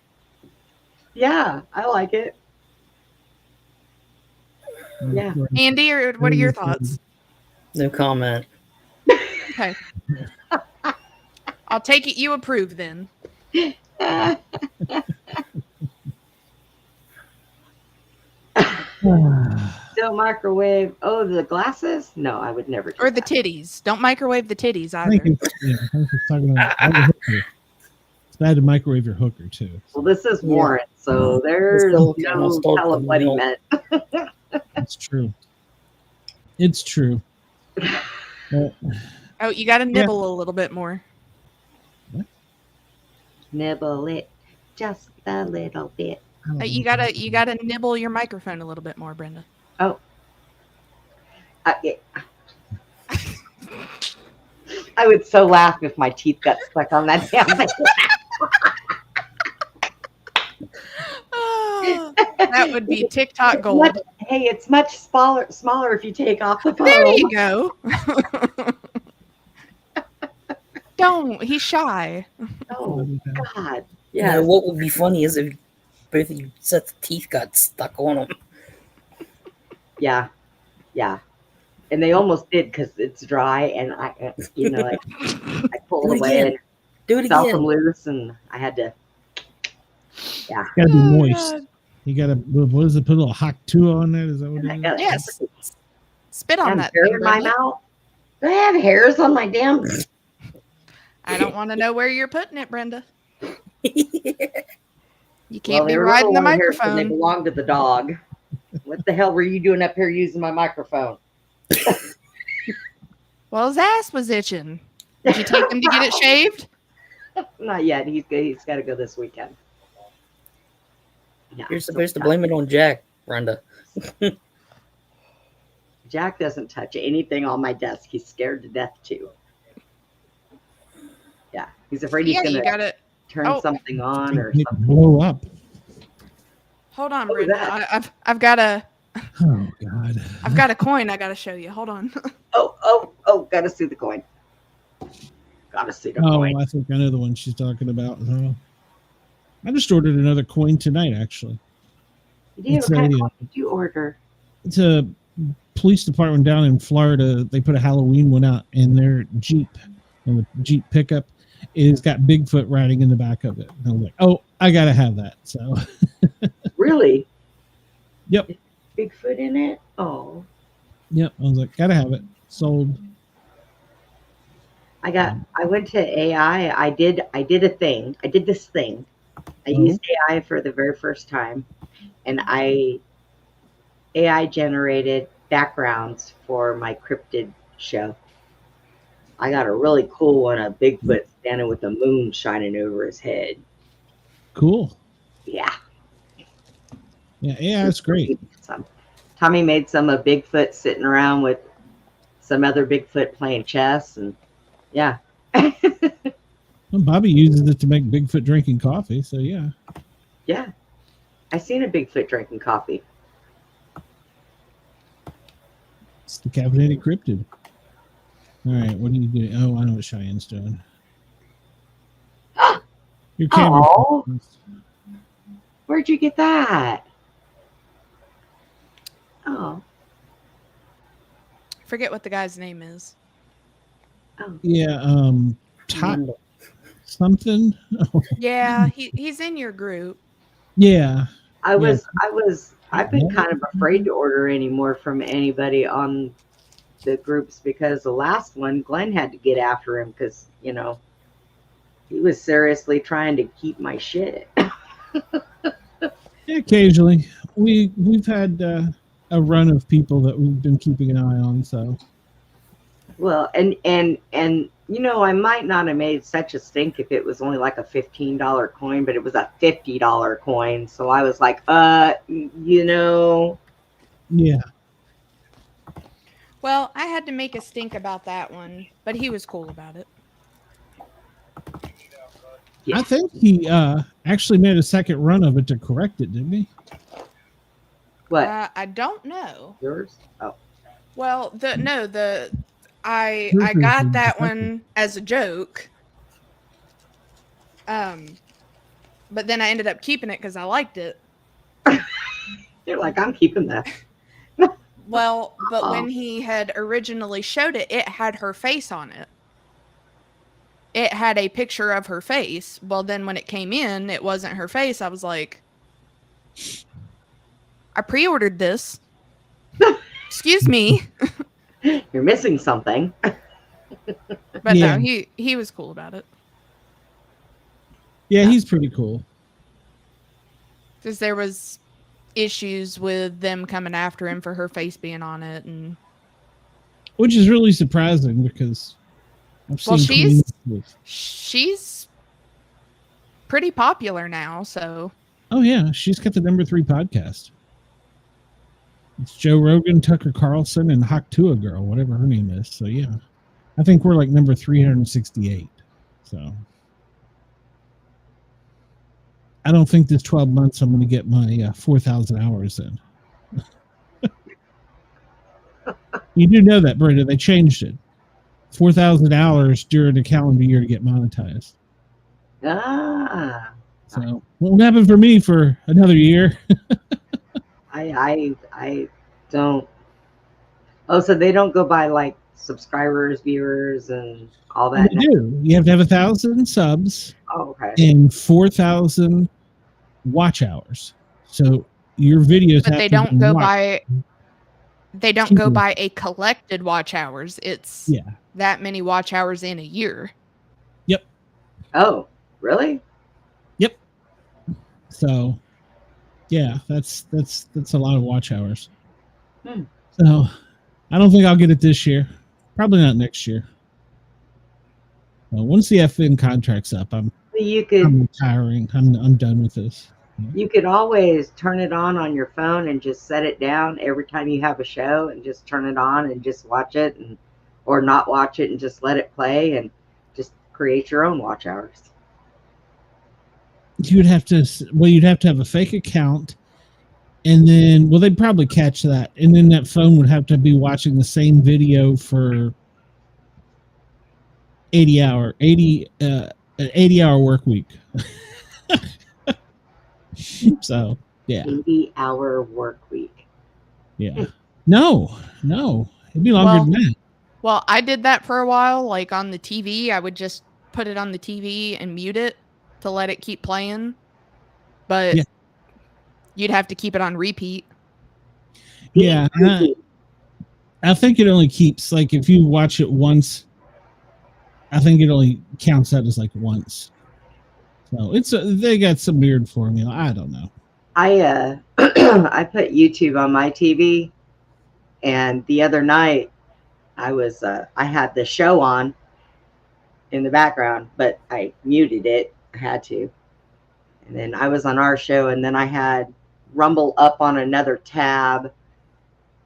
Yeah, I like it. Yeah. Andy, what are your thoughts? No comment. Okay. I'll take it you approve then. Don't microwave. Oh, the glasses? No, I would never do Or the that. titties. Don't microwave the titties I think either. it's talking about the hooker. It's bad to microwave your hooker too. Well, this is Warren, so there's no telling what he meant. It's true. It's true. Oh, you got to nibble a little bit more. What? Nibble it just a little bit. You gotta nibble your microphone a little bit more, Brenda. Oh. I would so laugh if my teeth got stuck on that damn thing. That would be TikTok gold. Hey, it's much smaller if you take off the foam. There you go. Don't. He's shy. Oh, God. Yeah. What would be funny is if both of you sets of teeth got stuck on them. Yeah. Yeah. And they almost did because it's dry, and I pulled it away and felt them loose, and I had to. Yeah. It's gotta be moist. God. You gotta, what is it? Put a little hot two on that? Is that what it is? Yes. Spit on that. Hair in my mouth. Do I have hairs on my damn? I don't want to know where you're putting it, Brenda. You can't Well, be riding the microphone. They belong to the dog. What the hell were you doing up here using my microphone? Well, his ass was itching. Did you take him to get it shaved? Not yet. He's got to go this weekend. Yeah, you're supposed to blame it on Jack, Brenda. Jack doesn't touch anything on my desk. He's scared to death too. Yeah, he's afraid he's going to turn something on or something. Blow up. Hold on, Brenda. I've got a. Oh God! I've got a coin. I got to show you. Hold on. Oh! Got to see the coin. Got to see the coin. Oh, I think I know the one she's talking about. I just ordered another coin tonight, actually. You did? What kind of coin did you order? It's a police department down in Florida. They put a Halloween one out, and their Jeep, and the Jeep pickup, is got Bigfoot riding in the back of it. And I was like, oh, I gotta have that. So. Really? Yep. Bigfoot in it? Oh. Yep. I was like, gotta have it. Sold. I went to AI. I did a thing. I did this thing. I used AI for the very first time, and AI generated backgrounds for my cryptid show. I got a really cool one of Bigfoot standing with the moon shining over his head. Cool. Yeah. Yeah, that's great. Tommy made some of Bigfoot sitting around with some other Bigfoot playing chess, and yeah. Well, Bobby uses it to make Bigfoot drinking coffee, so yeah. Yeah. I seen a Bigfoot drinking coffee. It's the caffeinated cryptid. All right, what are you doing? Oh, I know what Cheyenne's doing. Your camera. Oh. Where'd you get that? Oh. Forget what the guy's name is. Oh. Yeah, Top something. Yeah, he's in your group. Yeah. I've been kind of afraid to order anymore from anybody on the groups because the last one, Glenn had to get after him because, he was seriously trying to keep my shit. Yeah, occasionally. We've had a run of people that we've been keeping an eye on, so. Well, and I might not have made such a stink if it was only like a $15 coin, but it was a $50 coin. So I was like, Yeah. Well, I had to make a stink about that one, but he was cool about it. Yeah. I think he actually made a second run of it to correct it, didn't he? What? I don't know. Yours? Oh. Well, I got that one as a joke. But then I ended up keeping it because I liked it. You're like, I'm keeping that. Well, but when he had originally showed it, it had her face on it. It had a picture of her face. Well, then when it came in, it wasn't her face. I was like, I pre-ordered this. Excuse me. You're missing something. But yeah. No, he was cool about it. Yeah, he's pretty cool. Because there was issues with them coming after him for her face being on it, and which is really surprising because I've seen she's pretty popular now. So oh yeah, she's got the #3 podcast. It's Joe Rogan, Tucker Carlson, and Haktua Girl, whatever her name is. So yeah, I think we're like number 368. So I don't think this 12 months I'm going to get my 4,000 hours in. You do know that, Brenda. They changed it. 4,000 hours during the calendar year to get monetized. Ah. So won't happen for me for another year. I don't. Oh, so they don't go by like subscribers, viewers, and all that. They do. You have to have 1,000 subs. Oh, okay. And 4,000 watch hours. So your videos. But they don't go by. They don't go by a collected watch hours. It's that many watch hours in a year. Yep. Oh, really? Yep. So, yeah, that's a lot of watch hours. So, I don't think I'll get it this year. Probably not next year. Well, once the FN contract's up, I'm retiring. I'm done with this. You could always turn it on your phone and just set it down every time you have a show and just turn it on and just watch it, and or not watch it and just let it play and just create your own watch hours. You'd have to have a fake account, and then they'd probably catch that, and then that phone would have to be watching the same video for 80 80-hour work week. So, yeah. 80-hour work week. Yeah. No. It'd be longer than that. Well, I did that for a while. Like on the TV, I would just put it on the TV and mute it to let it keep playing. But you'd have to keep it on repeat. Yeah. I think it only keeps, like, if you watch it once, I think it only counts out as like once. So they got some weird formula. I don't know. I I put YouTube on my TV, and the other night I had the show on in the background, but I muted it. I had to. And then I was on our show, and then I had Rumble up on another tab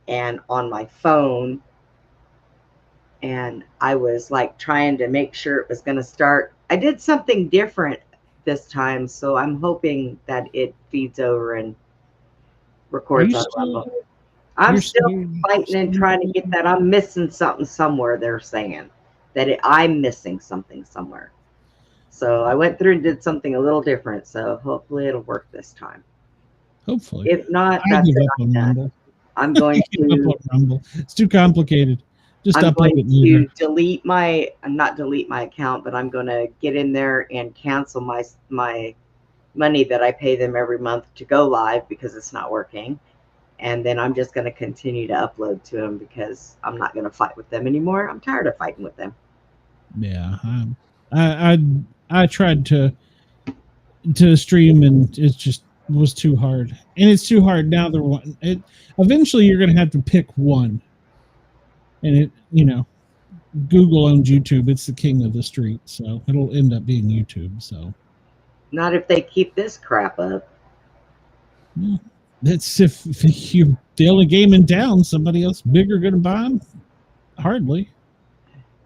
and on my phone, and I was like trying to make sure it was going to start. I did something different this time, so I'm hoping that it feeds over and records on Rumble. I'm still fighting and trying to get that. I'm missing something somewhere. They're saying that I'm missing something somewhere. So I went through and did something a little different. So hopefully it'll work this time. Hopefully. If not, I give up on Rumble. I'm going to. Rumble. It's too complicated. I'm going to delete my, not delete my account, but I'm going to get in there and cancel my money that I pay them every month to go live because it's not working. And then I'm just going to continue to upload to them because I'm not going to fight with them anymore. I'm tired of fighting with them. Yeah. I tried to stream, and it just was too hard. And it's too hard now. Eventually you're going to have to pick one. And Google owns YouTube. It's the king of the street, so it'll end up being YouTube. So, not if they keep this crap up. Yeah. That's if you're the only game in town. Somebody else bigger going to buy them? Hardly.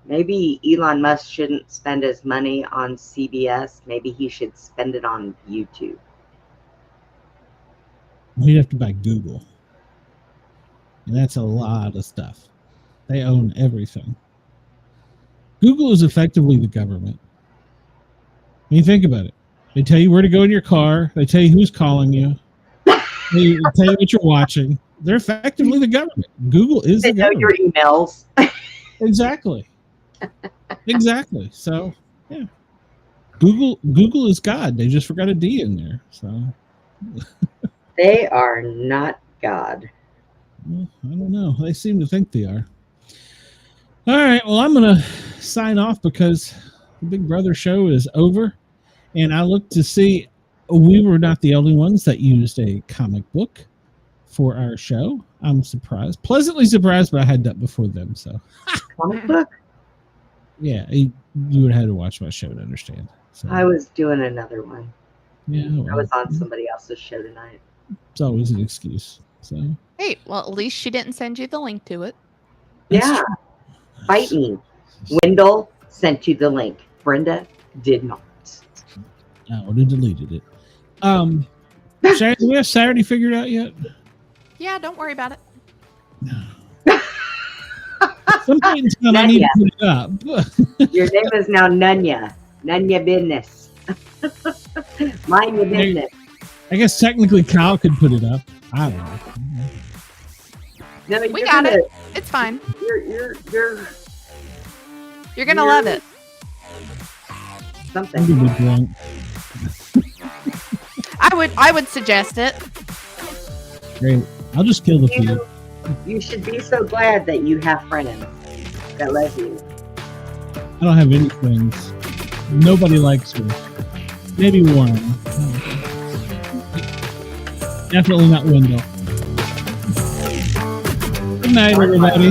Maybe Elon Musk shouldn't spend his money on CBS. Maybe he should spend it on YouTube. We'd have to buy Google, and that's a lot of stuff. They own everything. Google is effectively the government. When you think about it, they tell you where to go in your car. They tell you who's calling you. They tell you what you're watching. They're effectively the government. Google is the government. They know your emails. Exactly. Exactly. So, yeah. Google is God. They just forgot a D in there. So they are not God. Well, I don't know. They seem to think they are. All right. Well, I'm going to sign off because the Big Brother show is over. And I looked to see we were not the only ones that used a comic book for our show. I'm surprised. Pleasantly surprised, but I had that before them. So, comic book? Yeah. You would have had to watch my show to understand. So, I was doing another one. Yeah. Well, I was on somebody else's show tonight. It's always an excuse. So hey, well, at least she didn't send you the link to it. Yeah. Fight me. Wendell sent you the link. Brenda did not. I would have deleted it. Saturday, do we have Saturday figured out yet? Yeah, don't worry about it. Some point in time, I need to put it up. Your name is now Nunya. Nunya business. Mind your business. I guess technically Kyle could put it up. I don't know. No, We got it. It's fine. You're gonna love it. I'm something. gonna be drunk. I would suggest it. Great. I'll just kill the feed. You should be so glad that you have friends that love you. I don't have any friends. Nobody likes me. Maybe one. Definitely not Wendell. Good night, everybody.